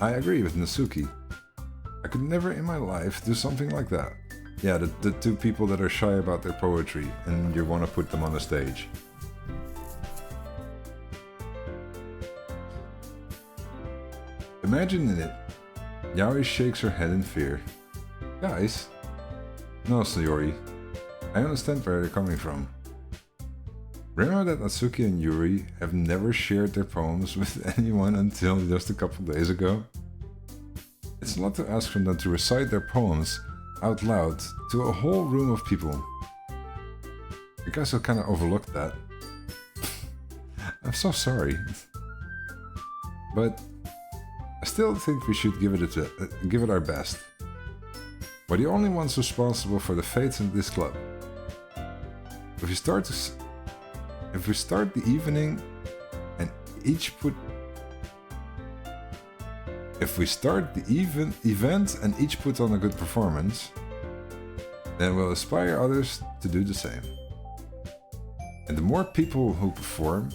I agree with Natsuki. I could never in my life do something like that. Yeah, the two people that are shy about their poetry and you want to put them on a stage. Imagine it. Yaoi shakes her head in fear. Guys? No, Sayori. I understand where they're coming from. Remember that Natsuki and Yuri have never shared their poems with anyone until just a couple days ago? It's a lot to ask from them to recite their poems out loud to a whole room of people. I guess I kinda overlooked that. I'm so sorry. But I still think we should give it our best. We're the only ones responsible for the fates in this club. If we start the evening and each put on a good performance, then we'll inspire others to do the same. And the more people who perform,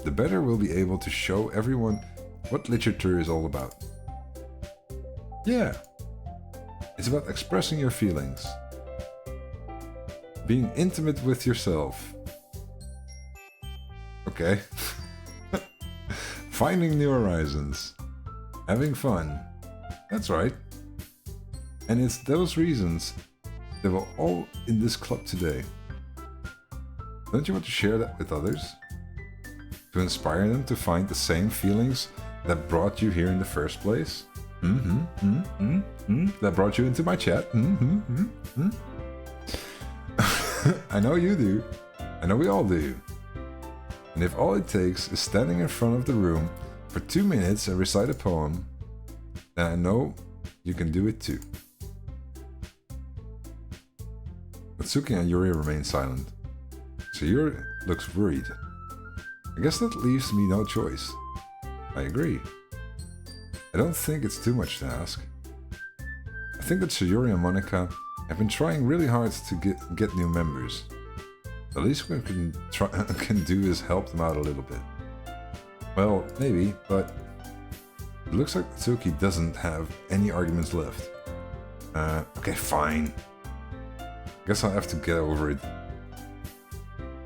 the better we'll be able to show everyone what literature is all about. Yeah, it's about expressing your feelings, being intimate with yourself. Okay. Finding new horizons. Having fun. That's right. And it's those reasons that we're all in this club today. Don't you want to share that with others? To inspire them to find the same feelings that brought you here in the first place? That brought you into my chat? I know you do. I know we all do. And if all it takes is standing in front of the room for 2 minutes and recite a poem, then I know you can do it too. Natsuki and Yuri remain silent. Sayori looks worried. I guess that leaves me no choice. I agree. I don't think it's too much to ask. I think that Sayori and Monika have been trying really hard to get new members. The least we can do is help them out a little bit. Well, maybe, but it looks like Natsuki doesn't have any arguments left. Okay, fine. Guess I'll have to get over it.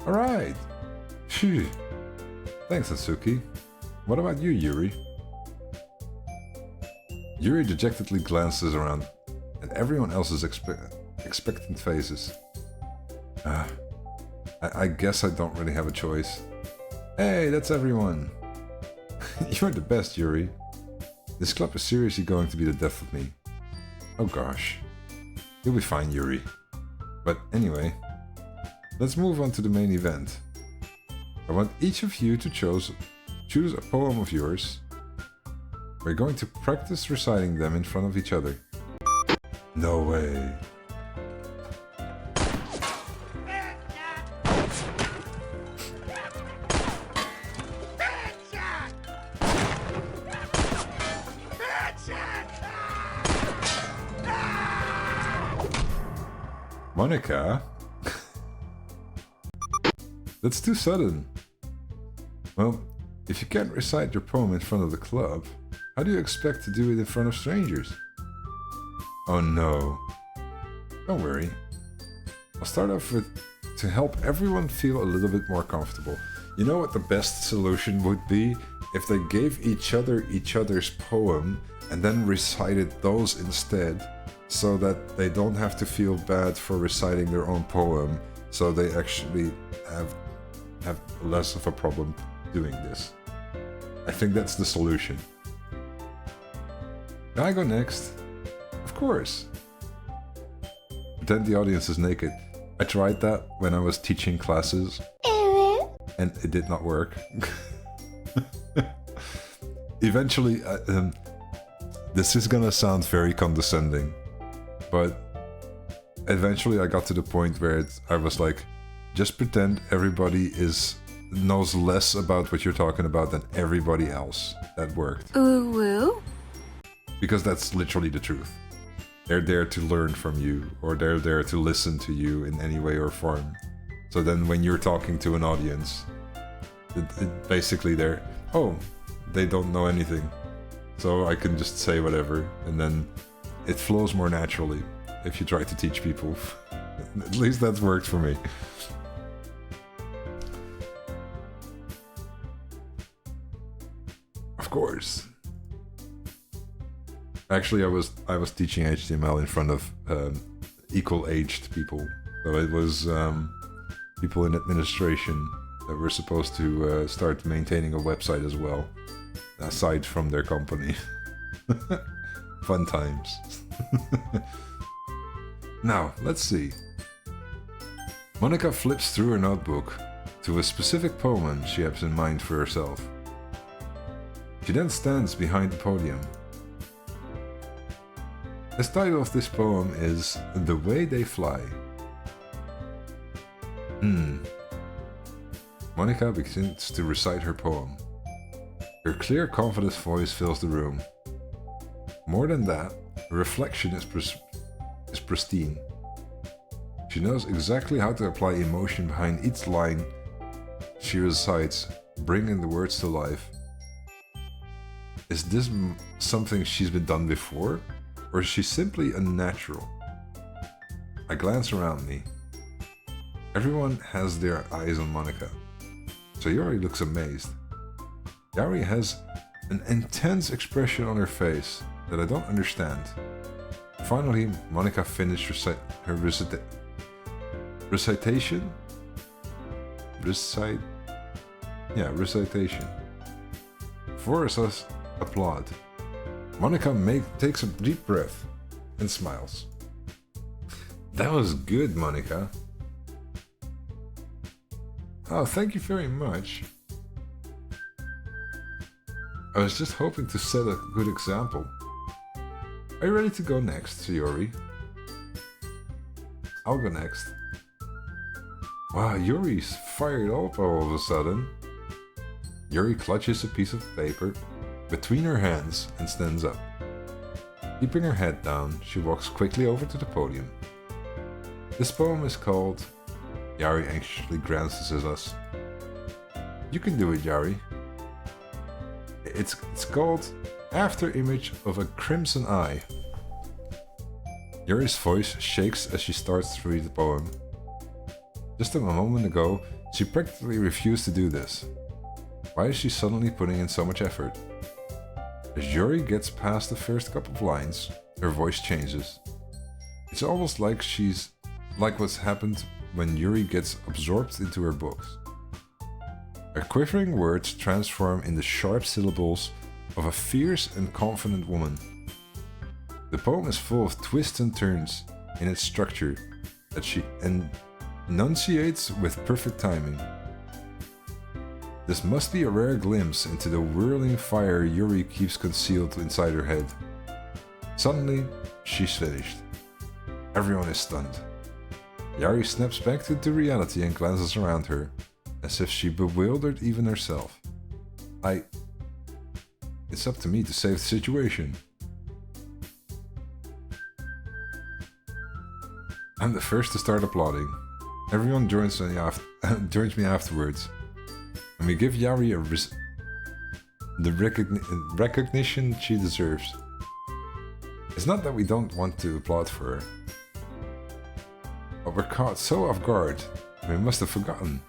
Alright. Phew. Thanks, Natsuki. What about you, Yuri? Yuri dejectedly glances around at everyone else's expectant faces. I guess I don't really have a choice. Hey, that's everyone! You're the best, Yuri. This club is seriously going to be the death of me. Oh gosh. You'll be fine, Yuri. But anyway, let's move on to the main event. I want each of you to choose a poem of yours. We're going to practice reciting them in front of each other. No way. Monika? That's too sudden. Well, if you can't recite your poem in front of the club, how do you expect to do it in front of strangers? Oh no. Don't worry. I'll start off with to help everyone feel a little bit more comfortable. You know what the best solution would be? If they gave each other's poem and then recited those instead, so that they don't have to feel bad for reciting their own poem, so they actually have less of a problem doing this. I think that's the solution. Can I go next? Of course. Pretend the audience is naked. I tried that when I was teaching classes, and it did not work. Eventually, this is gonna sound very condescending, but eventually I got to the point where I was like, just pretend everybody knows less about what you're talking about than everybody else. That worked. Ooh woo. Because that's literally the truth. They're there to learn from you, or they're there to listen to you in any way or form. So then when you're talking to an audience, it basically they don't know anything. So I can just say whatever, and then it flows more naturally if you try to teach people. At least that's worked for me. Of course. Actually, I was teaching HTML in front of equal-aged people. So it was people in administration that were supposed to start maintaining a website as well, aside from their company. Fun times. Now, let's see. Monica flips through her notebook to a specific poem she has in mind for herself. She then stands behind the podium. The title of this poem is The Way They Fly. Monica begins to recite her poem. Her clear, confident voice fills the room. More than that, her reflection is pristine. She knows exactly how to apply emotion behind each line she recites, bringing the words to life. Is this something she's been done before, or is she simply unnatural? I glance around me. Everyone has their eyes on Monica. Sayori looks amazed. Yari has an intense expression on her face that I don't understand. Finally, Monica finished her recitation. Four of us applaud. Monica takes a deep breath and smiles. That was good, Monica. Oh, thank you very much. I was just hoping to set a good example. Are you ready to go next, Sayori? I'll go next. Wow, Yuri's fired up all of a sudden. Yuri clutches a piece of paper between her hands and stands up. Keeping her head down, she walks quickly over to the podium. This poem is called... Yari anxiously glances at us. You can do it, Yari. It's called After Image of a Crimson Eye. Yuri's voice shakes as she starts to read the poem. Just a moment ago, she practically refused to do this. Why is she suddenly putting in so much effort? As Yuri gets past the first couple of lines, her voice changes. It's almost like what's happened when Yuri gets absorbed into her books. Her quivering words transform into sharp syllables of a fierce and confident woman. The poem is full of twists and turns in its structure that she enunciates with perfect timing. This must be a rare glimpse into the whirling fire Yuri keeps concealed inside her head. Suddenly, she's finished. Everyone is stunned. Yari snaps back into reality and glances around her, as if she bewildered even herself. It's up to me to save the situation. I'm the first to start applauding. Everyone joins me afterwards, and we give Yari the recognition she deserves. It's not that we don't want to applaud for her, but we're caught so off guard, we must have forgotten.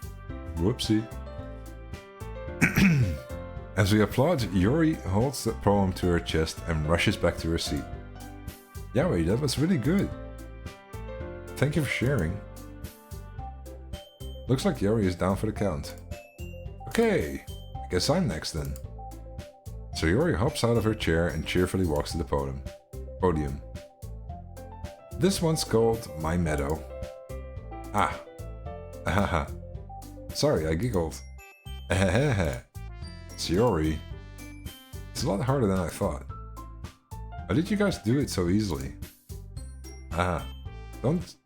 Whoopsie. As we applaud, Yuri holds the poem to her chest and rushes back to her seat. Yari, that was really good. Thank you for sharing. Looks like Yuri is down for the count. Okay, I guess I'm next then. So Yuri hops out of her chair and cheerfully walks to the podium. This one's called My Meadow. Ahaha. Sorry, I giggled. Sayori. It's a lot harder than I thought. How did you guys do it so easily? Don't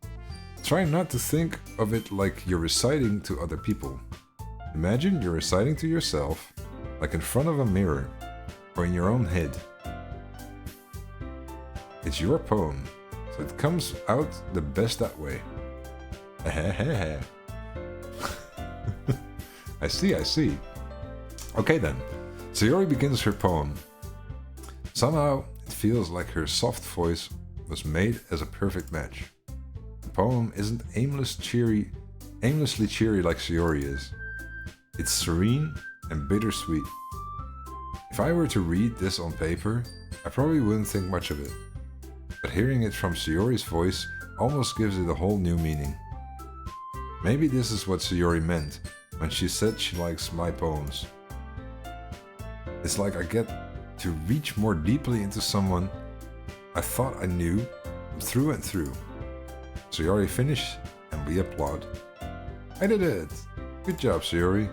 try not to think of it like you're reciting to other people. Imagine you're reciting to yourself, like in front of a mirror, or in your own head. It's your poem, It comes out the best that way. I see, I see. Okay then. Sayori begins her poem. Somehow, it feels like her soft voice was made as a perfect match. The poem isn't aimlessly cheery like Sayori is. It's serene and bittersweet. If I were to read this on paper, I probably wouldn't think much of it. But hearing it from Sayori's voice almost gives it a whole new meaning. Maybe this is what Sayori meant when she said she likes my poems. It's like I get to reach more deeply into someone I thought I knew through and through. Sayori finished and we applaud. I did it! Good job, Sayori.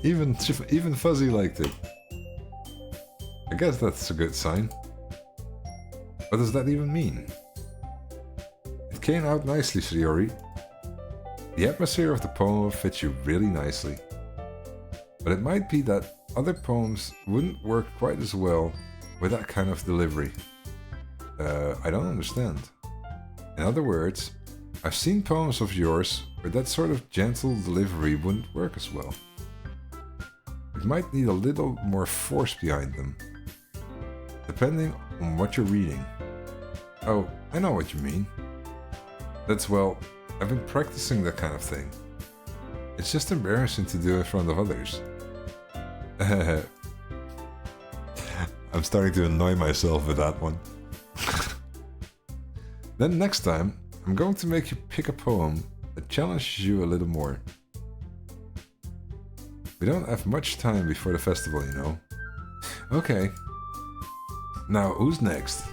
even Fuzzy liked it. I guess that's a good sign. What does that even mean? It came out nicely, Sayori. The atmosphere of the poem fits you really nicely. But it might be that other poems wouldn't work quite as well with that kind of delivery. I don't understand. In other words, I've seen poems of yours where that sort of gentle delivery wouldn't work as well. It might need a little more force behind them, depending on what you're reading. Oh, I know what you mean. That's well, I've been practicing that kind of thing. It's just embarrassing to do in front of others. I'm starting to annoy myself with that one. Then next time, I'm going to make you pick a poem that challenges you a little more. We don't have much time before the festival, you know. Okay. Now, who's next?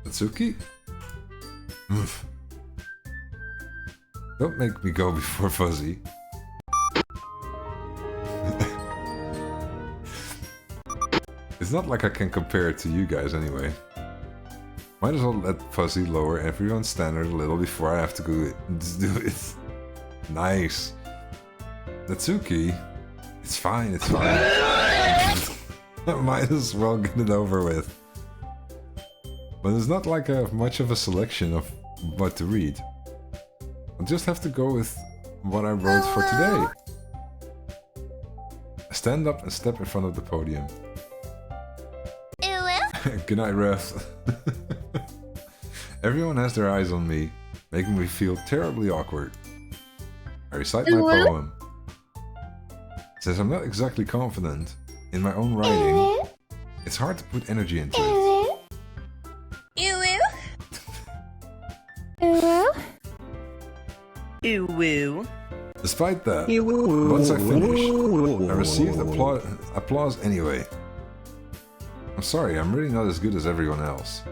Natsuki? Don't make me go before Fuzzy. It's not like I can compare it to you guys anyway. Might as well let Fuzzy lower everyone's standard a little before I have to go do it. Nice. Natsuki, it's fine, it's fine. I might as well get it over with. But it's not like I have much of a selection of what to read. I'll just have to go with what I wrote for today. I stand up and step in front of the podium. Good night, Ref. Everyone has their eyes on me, making me feel terribly awkward. I recite my poem. Since I'm not exactly confident in my own writing, it's hard to put energy into it. Despite that, once I finished, I received applause anyway. I'm sorry, I'm really not as good as everyone else.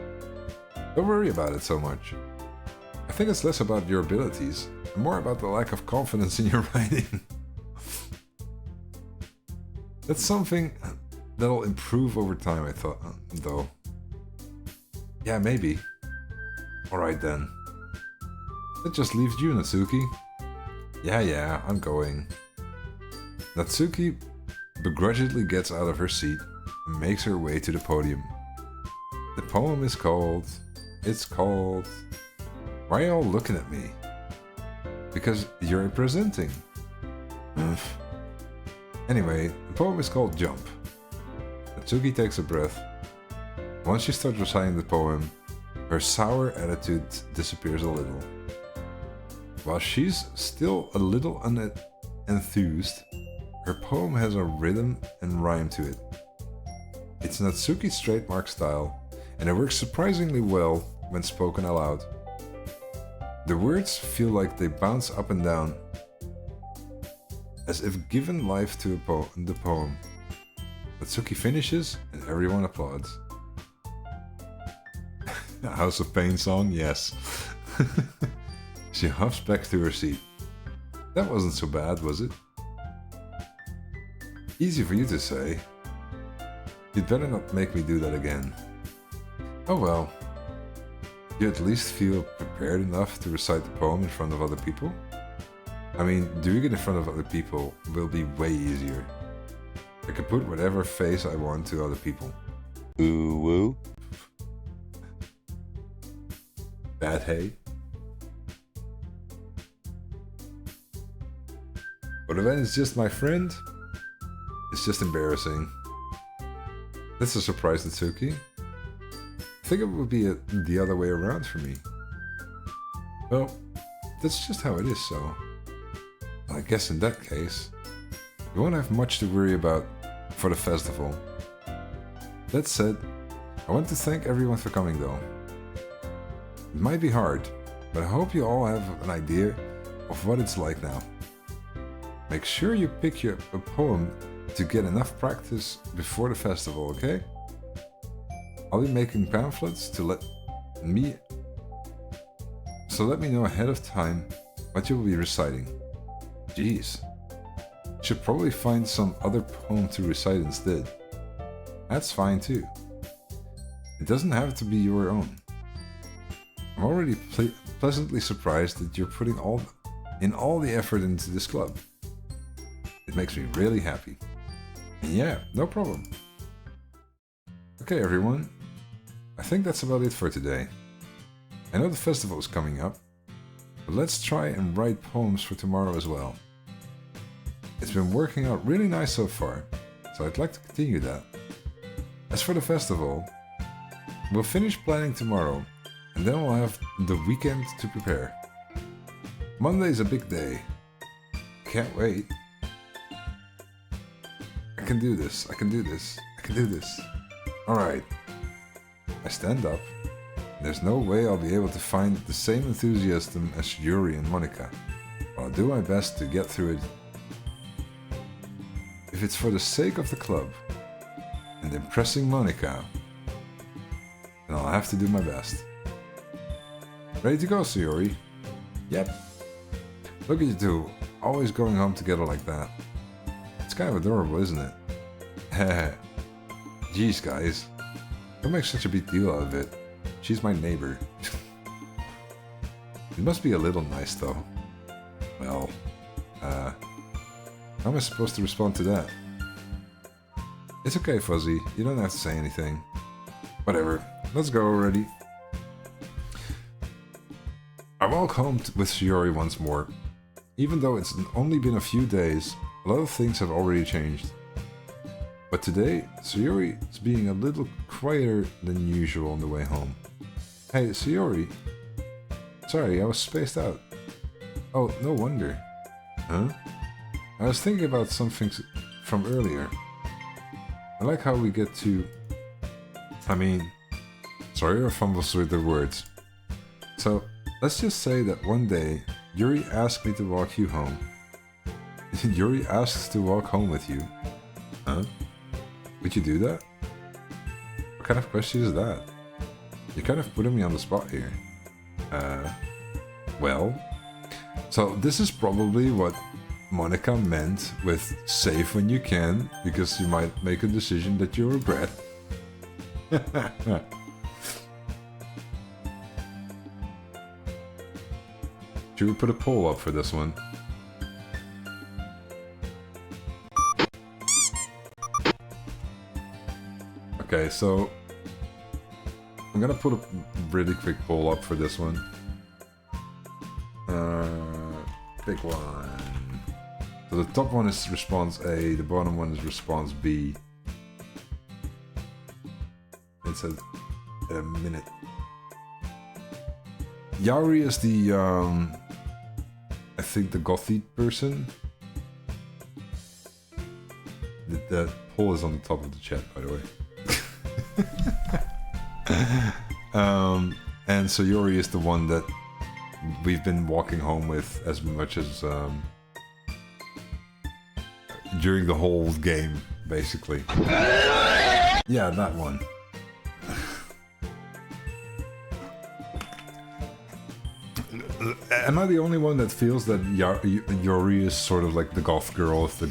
Don't worry about it so much. I think it's less about your abilities, and more about the lack of confidence in your writing. That's something that'll improve over time, I thought, though. Yeah, maybe. Alright then. That just leaves you, Natsuki. Yeah, I'm going. Natsuki begrudgingly gets out of her seat and makes her way to the podium. The poem is called... It's called... Why are you all looking at me? Because you're presenting. Anyway, the poem is called Jump. Natsuki takes a breath. Once she starts reciting the poem, her sour attitude disappears a little. While she's still a little unenthused, her poem has a rhythm and rhyme to it. It's Natsuki's trademark style, and it works surprisingly well when spoken aloud. The words feel like they bounce up and down, as if given life to the poem. Natsuki finishes and everyone applauds. A House of Pain song? Yes. She huffs back to her seat. That wasn't so bad, was it? Easy for you to say. You'd better not make me do that again. Oh well. You at least feel prepared enough to recite the poem in front of other people? I mean, doing it in front of other people will be way easier. I can put whatever face I want to other people. Ooh woo. Bad hay. But when it's just my friend, it's just embarrassing. That's a surprise to Tsuki. I think it would be the other way around for me. Well, that's just how it is, so... I guess in that case, you won't have much to worry about for the festival. That said, I want to thank everyone for coming though. It might be hard, but I hope you all have an idea of what it's like now. Make sure you pick a poem to get enough practice before the festival, okay? I'll be making pamphlets to let me know ahead of time what you will be reciting. Jeez. Should probably find some other poem to recite instead. That's fine too. It doesn't have to be your own. I'm already pleasantly surprised that you're putting all the effort into this club. It makes me really happy. And yeah, no problem. Okay everyone, I think that's about it for today. I know the festival is coming up, but let's try and write poems for tomorrow as well. It's been working out really nice so far, so I'd like to continue that. As for the festival, we'll finish planning tomorrow, and then we'll have the weekend to prepare. Monday's a big day. Can't wait. I can do this, I can do this, I can do this. Alright. I stand up. There's no way I'll be able to find the same enthusiasm as Yuri and Monica, but I'll do my best to get through it. If it's for the sake of the club and impressing Monica, then I'll have to do my best. Ready to go, Sayori? Yep. Look at you two, always going home together like that. It's kind of adorable, isn't it? Heh. Jeez, guys. Don't make such a big deal out of it. She's my neighbor. It must be a little nice, though. Well, how am I supposed to respond to that? It's okay, Fuzzy. You don't have to say anything. Whatever. Let's go already. I walk home with Shiori once more. Even though it's only been a few days, a lot of things have already changed. But today, Sayori is being a little quieter than usual on the way home. Hey, Sayori. Sorry, I was spaced out. Oh, no wonder. Huh? I was thinking about something from earlier. I like how we get to... Sorry, I fumbles with the words. So, let's just say that one day, Yuri asked me to walk you home. Yuri asks to walk home with you. Huh? Would you do that? What kind of question is that? You're kind of putting me on the spot here. Well... So this is probably what Monica meant with save when you can, because you might make a decision that you regret. Should we put a poll up for this one? Okay, so I'm gonna put a really quick poll up for this one. Pick one. So the top one is response A, the bottom one is response B. It says a minute. Yauri is the I think the gothy person. The poll is on the top of the chat, by the way. And so Yuri is the one that we've been walking home with as much as during the whole game, basically. Yeah, that one. Am I the only one that feels that Yuri is sort of like the goth girl of the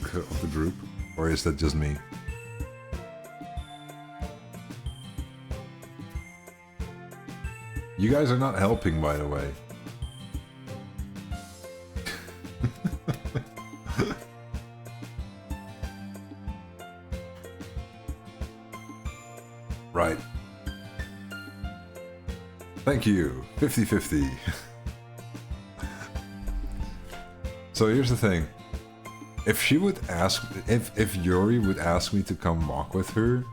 group, or is that just me? You guys are not helping, by the way. Right. Thank you. 50-50. So here's the thing. If she would ask, if Yuri would ask me to come walk with her,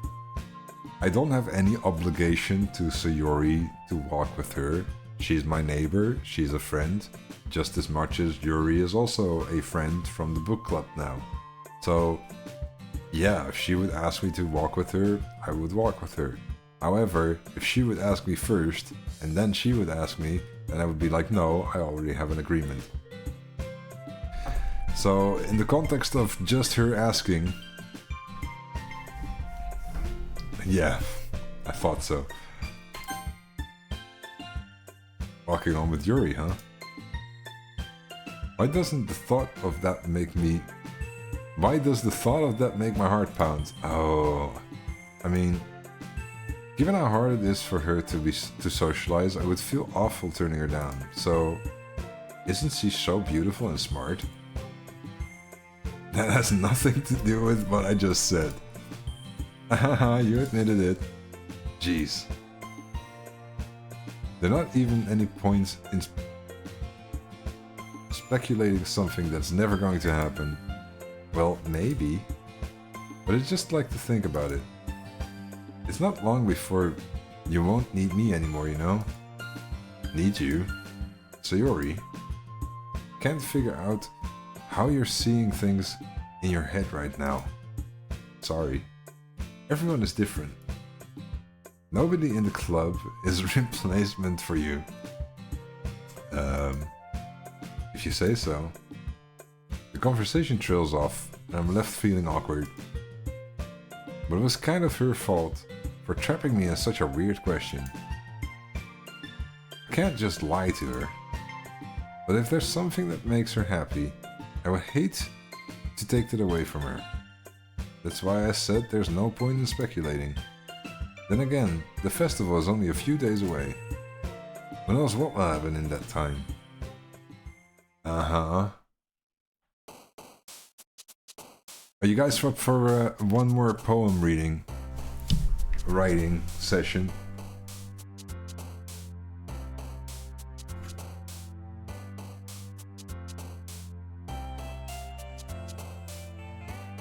I don't have any obligation to Sayori to walk with her. She's my neighbor, she's a friend, just as much as Yuri is also a friend from the book club now. So, yeah, if she would ask me to walk with her, I would walk with her. However, if she would ask me first, and then she would ask me, then I would be like, no, I already have an agreement. So, in the context of just her asking... Yeah, I thought so. Walking on with Yuri, huh? Why doesn't the thought of that make me... Why does the thought of that make my heart pound? Oh... I mean... Given how hard it is for her to socialize, I would feel awful turning her down. So... Isn't she so beautiful and smart? That has nothing to do with what I just said. Haha, you admitted it. Jeez. There are not even any points in speculating something that's never going to happen. Well, maybe. But I just like to think about it. It's not long before you won't need me anymore, you know? Need you? Sayori. Can't figure out how you're seeing things in your head right now. Sorry. Everyone is different. Nobody in the club is a replacement for you. If you say so. The conversation trails off and I'm left feeling awkward. But it was kind of her fault for trapping me in such a weird question. I can't just lie to her. But if there's something that makes her happy, I would hate to take that away from her. That's why I said there's no point in speculating. Then again, the festival is only a few days away. Who knows what will happen in that time? Uh-huh. Are you guys up for one more poem writing session?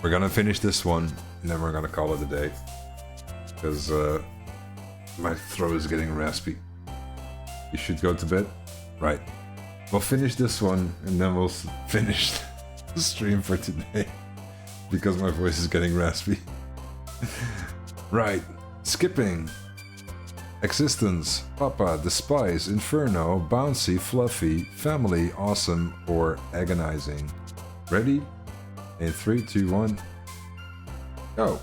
We're gonna finish this one, and then we're gonna call it a day. Because my throat is getting raspy. You should go to bed? Right. We'll finish this one, and then we'll finish the stream for today. Because my voice is getting raspy. Right. Skipping. Existence. Papa, Despise, Inferno, Bouncy, Fluffy, Family, Awesome, or Agonizing. Ready? In 3, 2, 1, go!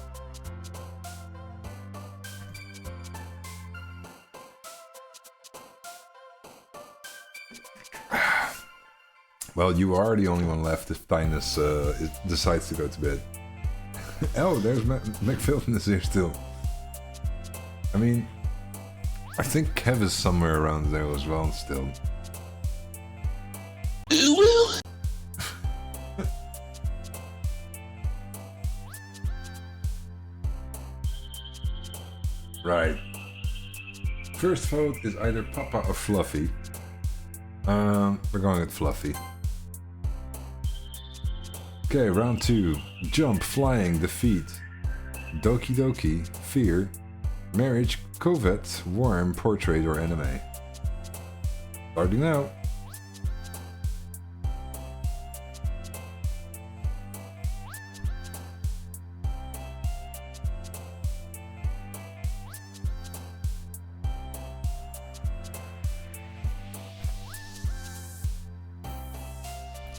Well, you are the only one left if Tinus decides to go to bed. Oh, there's McFilton is here still. I mean, I think Kev is somewhere around there as well still. Right. First vote is either Papa or Fluffy. We're going with Fluffy. Okay, round 2. Jump, flying, defeat. Doki Doki, fear. Marriage, covet, worm, portrait, or anime. Starting now.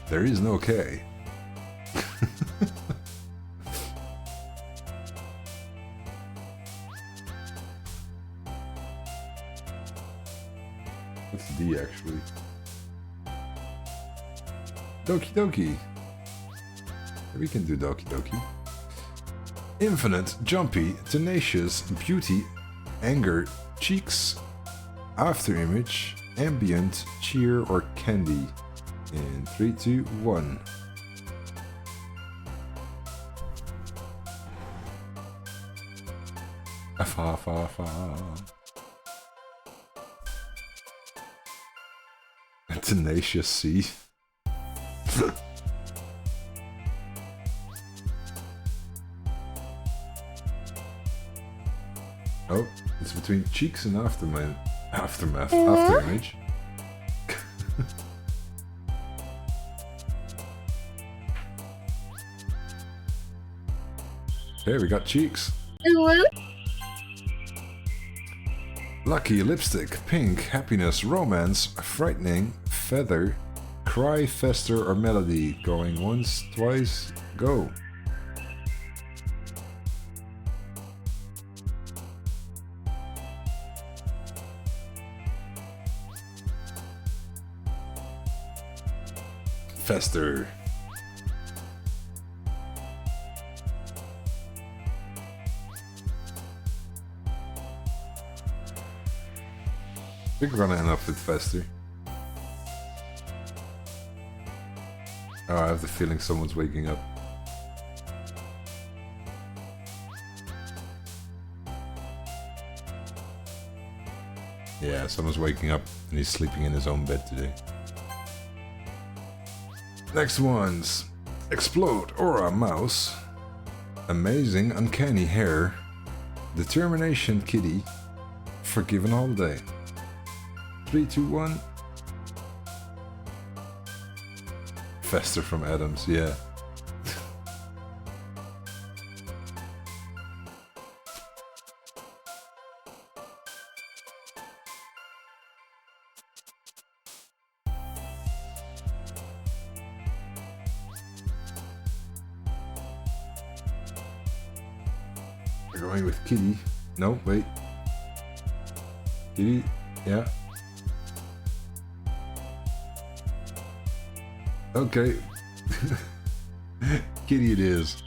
There is no K. What's D actually? Doki Doki. We can do Doki Doki. Infinite, jumpy, tenacious, beauty, anger, cheeks, afterimage, ambient, cheer, or candy. In 3, 2, 1. Fa, fa, fa. Tenacious C. Oh, it's between cheeks and aftermath. After image. Okay, we got cheeks. Lucky, lipstick, pink, happiness, romance, frightening, feather, cry, fester, or melody. Going once, twice, go. Fester. I think we're gonna end up with Fester. Oh, I have the feeling someone's waking up. Yeah, someone's waking up and he's sleeping in his own bed today. Next one's Explode Aura Mouse, Amazing Uncanny Hair, Determination Kitty, Forgiven Holiday. 3, 2, 1. Fester from Adams, yeah. We're going with Kitty. No, wait. Kitty, yeah. Okay. Kitty it is.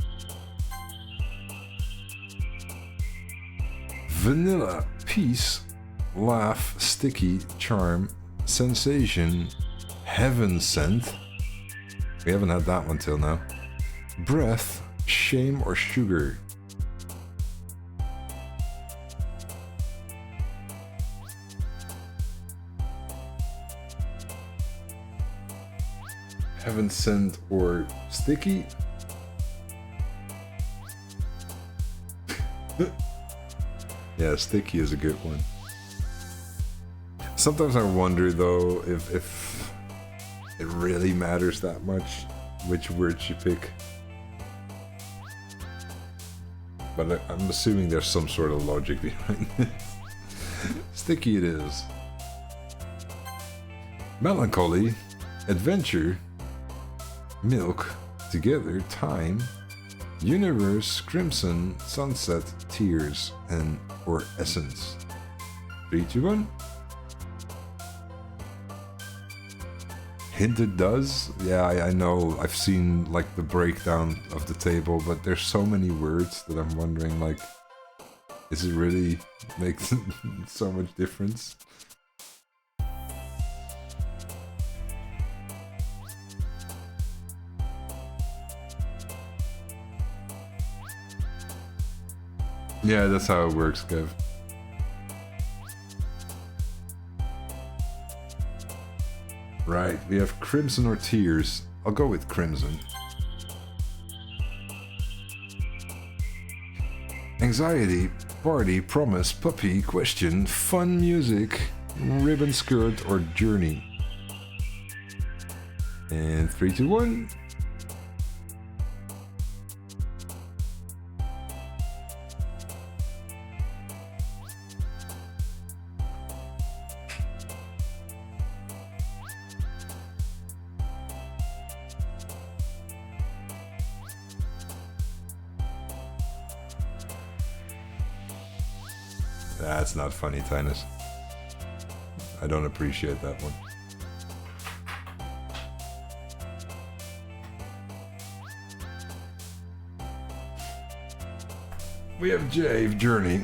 Vanilla, peace, laugh, sticky, charm, sensation, heaven sent. We haven't had that one till now. Breath, shame or sugar. Heaven sent or sticky. Yeah, sticky is a good one. Sometimes I wonder though if it really matters that much which word you pick. But I'm assuming there's some sort of logic behind it. Sticky it is. Melancholy, adventure, milk, together, time, universe, crimson, sunset, tears, and or essence. 3, 2, 1. Hinted does? Yeah, I know. I've seen like the breakdown of the table, but there's so many words that I'm wondering like, is it really makes so much difference? Yeah, that's how it works, Kev. Right, we have crimson or tears. I'll go with crimson. Anxiety, party, promise, puppy, question, fun music, ribbon skirt or journey. And 3, 2, 1. That's not funny, Tinus. I don't appreciate that one. We have Jave Journey.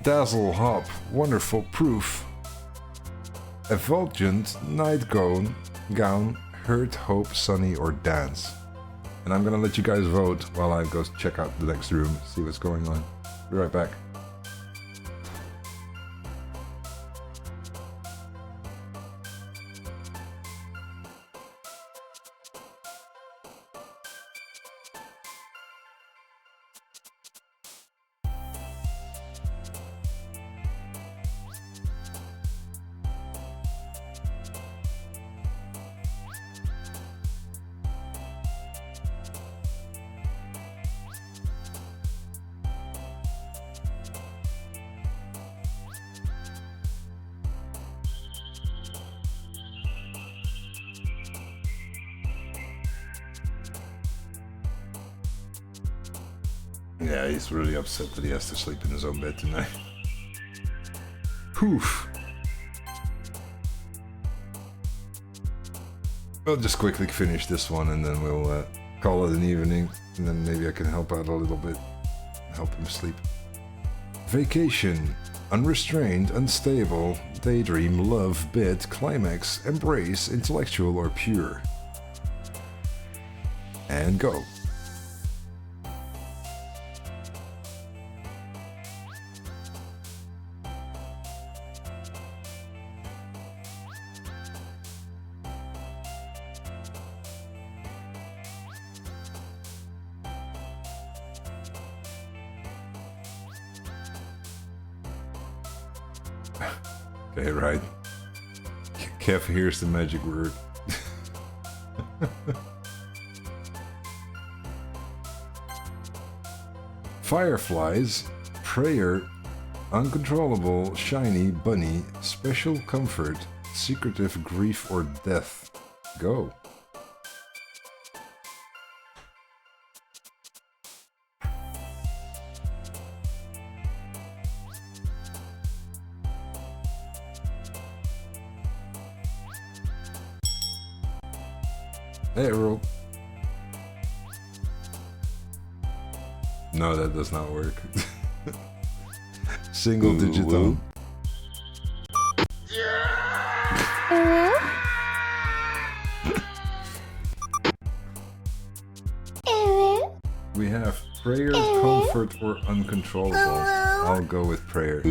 Dazzle Hop, Wonderful Proof. Effulgent, Night Gown, Hurt, Hope, Sunny or Dance. And I'm gonna let you guys vote while I go check out the next room, see what's going on. Be right back. Yeah, he's really upset that he has to sleep in his own bed tonight. Poof. We'll just quickly finish this one and then we'll call it an evening. And then maybe I can help out a little bit. Help him sleep. Vacation. Unrestrained, unstable, daydream, love, bid, climax, embrace, intellectual or pure. And go. Okay, right. Kev hears the magic word. Fireflies, prayer, uncontrollable, shiny, bunny, special comfort, secretive grief or death. Go. Hey, roll. No, that does not work. Single digit tone. We have prayer, comfort, or uncontrollable. I'll go with prayer.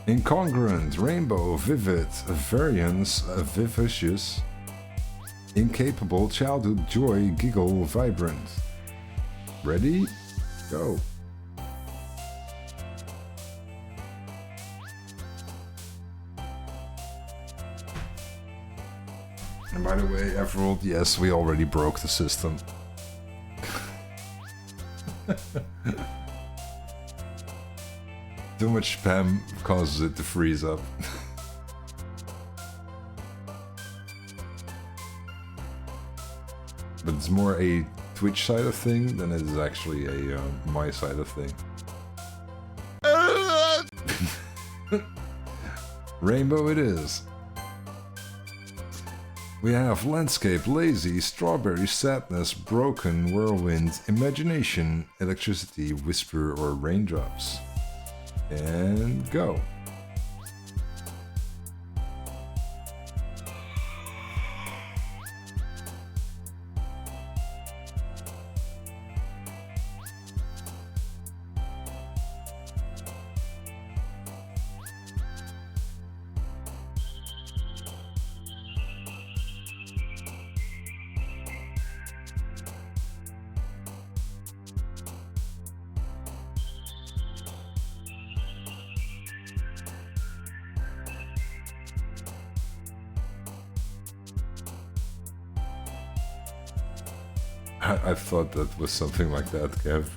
Incongruent, rainbow, vivid, variance, vivacious, incapable, childhood, joy, giggle, vibrant. Ready? Go. And by the way, Everald, yes, we already broke the system. Too much spam causes it to freeze up. But it's more a Twitch side of thing than it is actually a my side of thing. Rainbow it is. We have landscape, lazy, strawberry, sadness, broken, whirlwind, imagination, electricity, whisper or raindrops. And go. I thought that was something like that, Kev.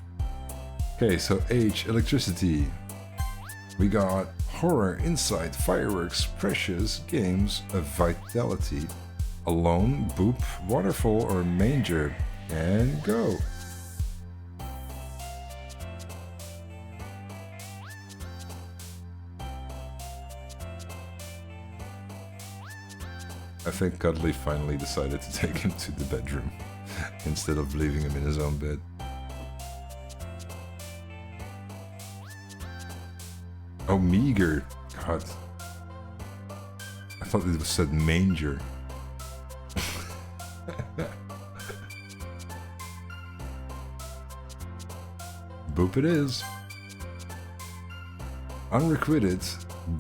Okay, so H, electricity. We got horror, insight, fireworks, precious, games, vitality, alone, boop, waterfall, or manger. And go. I think Cuddly finally decided to take him to the bedroom instead of leaving him in his own bed. Oh, meager. God. I thought it said manger. Boop it is. Unrequited,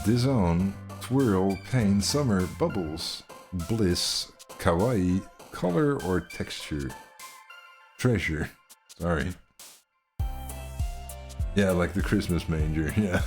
disown, twirl, pain, summer, bubbles, bliss, kawaii, color or texture, treasure. Sorry. Yeah, like the Christmas manger, yeah.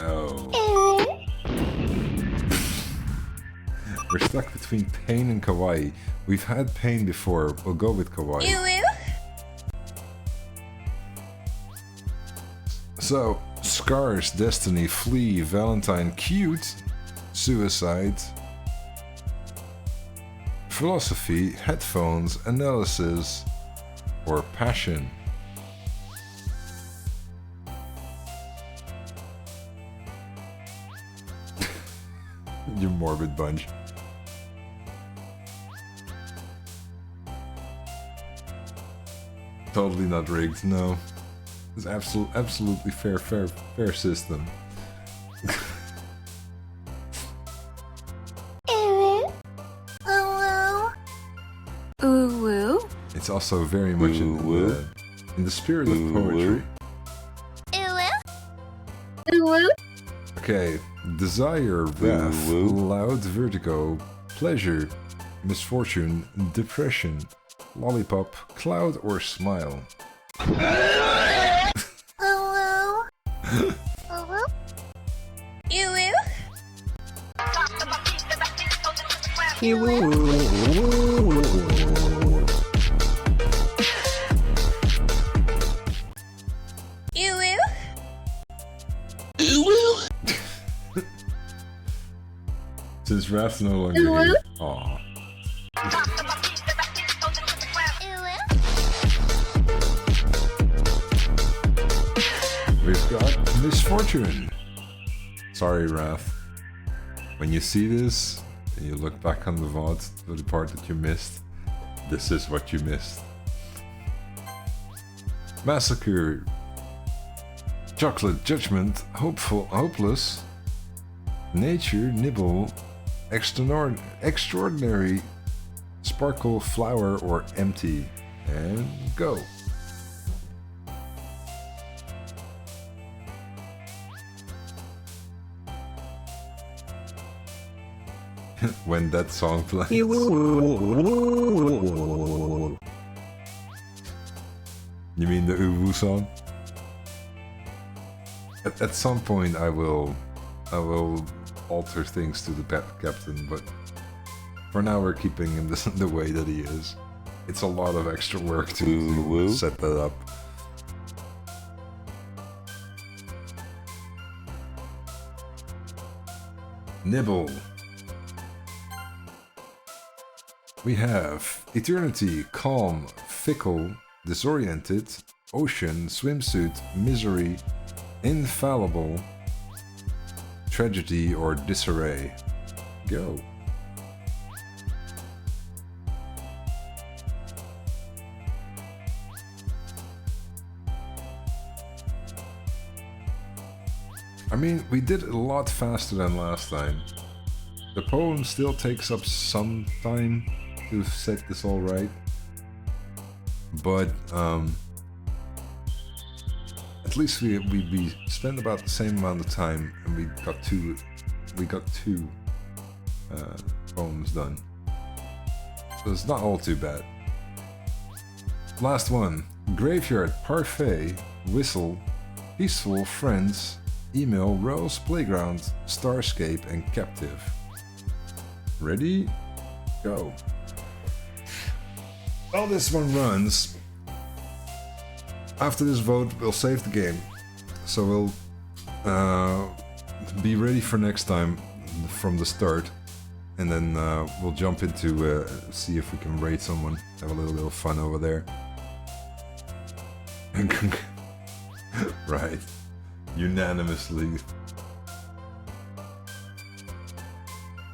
Oh. We're stuck between pain and kawaii. We've had pain before. We'll go with kawaii. So, scars, destiny, flee, Valentine, cute, suicide, philosophy, headphones, analysis, or passion. You morbid bunch. Totally not rigged, no. It's absolutely fair system. It's also very much in the spirit of poetry. Okay, desire, wrath, loud vertigo, pleasure, misfortune, depression, lollipop, cloud or smile. Since Raph's no longer here. Aww. We've got misfortune. Sorry, Raph. When you see this, and you look back on the VOD for the part that you missed, this is what you missed. Massacre. Chocolate, judgment, hopeful, hopeless. Nature, nibble, extraordinary, sparkle, flower, or empty. And go. When that song plays. You mean the Uwu song? At some point I will alter things to the captain, but for now we're keeping him the way that he is. It's a lot of extra work to set that up. Nibble. We have eternity, calm, fickle, disoriented, ocean, swimsuit, misery, infallible, tragedy or disarray. Go. I mean, we did it a lot faster than last time. The poem still takes up some time to set this all right, but at least we spent about the same amount of time, and we got two poems done. So it's not all too bad. Last one: graveyard, parfait, whistle, peaceful, friends, email, rose, playground, starscape, and captive. Ready? Go. While this one runs, after this vote, we'll save the game. So we'll be ready for next time from the start. and then we'll jump into see if we can raid someone. Have a little bit of fun over there. Right. Unanimously.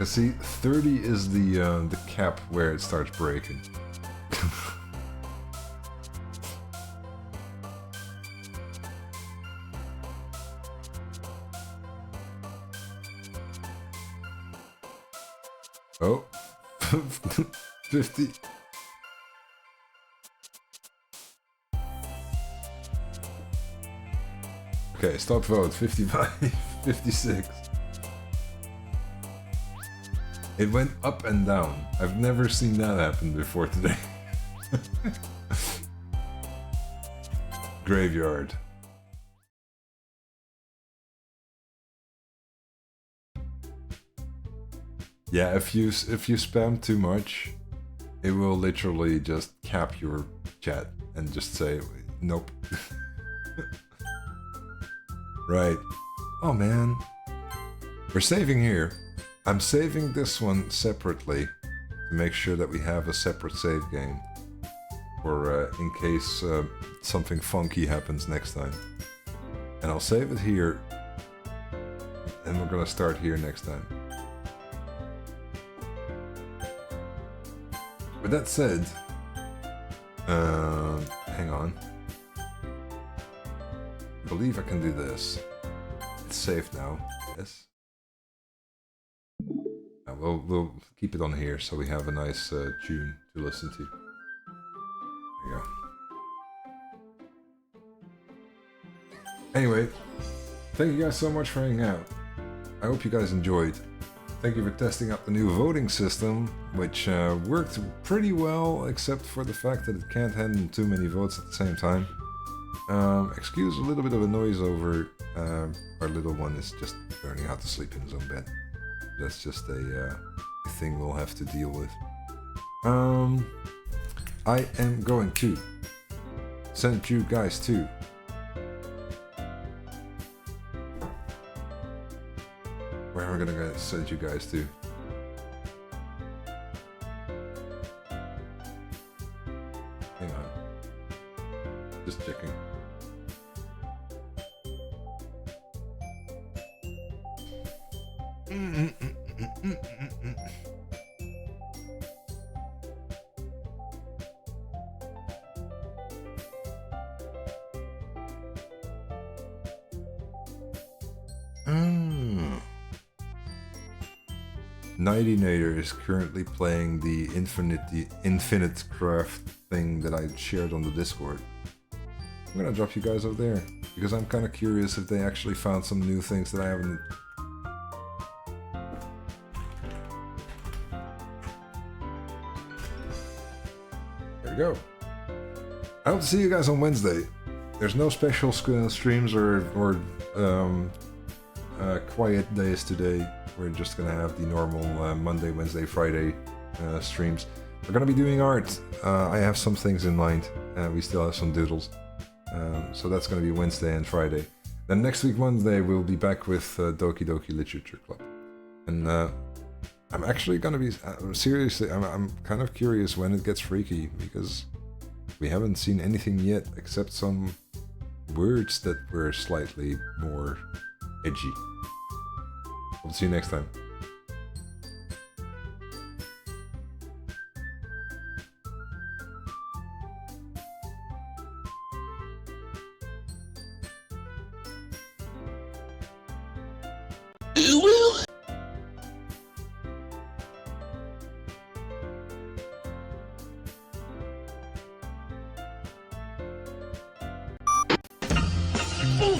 See, 30 is the cap where it starts breaking. Oh, 50. Okay, stop vote, 55, 56. It went up and down. I've never seen that happen before today. Graveyard. Yeah, if you spam too much, it will literally just cap your chat and just say nope. Right. Oh man. We're saving here. I'm saving this one separately to make sure that we have a separate save game for in case something funky happens next time. And I'll save it here, and we're gonna start here next time. With that said, hang on. I believe I can do this. It's safe now. Yes. We'll keep it on here so we have a nice tune to listen to. There you go. Anyway, thank you guys so much for hanging out. I hope you guys enjoyed. Thank you for testing out the new voting system, which worked pretty well, except for the fact that it can't handle too many votes at the same time. Excuse a little bit of a noise over. Our little one is just learning how to sleep in his own bed. That's just a thing we'll have to deal with. I am going to send you guys to where am I gonna send you guys to? Hang on. Just checking. Nighty Nader is currently playing the Infinite Craft thing that I shared on the Discord. I'm gonna drop you guys over there because I'm kind of curious if they actually found some new things that I haven't. There we go. I hope to see you guys on Wednesday. There's no special streams or quiet days today. We're just gonna have the normal Monday, Wednesday, Friday streams. We're gonna be doing art. I have some things in mind. We still have some doodles. So that's gonna be Wednesday and Friday. Then next week, Monday, we'll be back with Doki Literature Club. And I'm actually gonna be, seriously, I'm kind of curious when it gets freaky, because we haven't seen anything yet except some words that were slightly more edgy. We'll see you next time.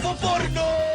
Por favor, no!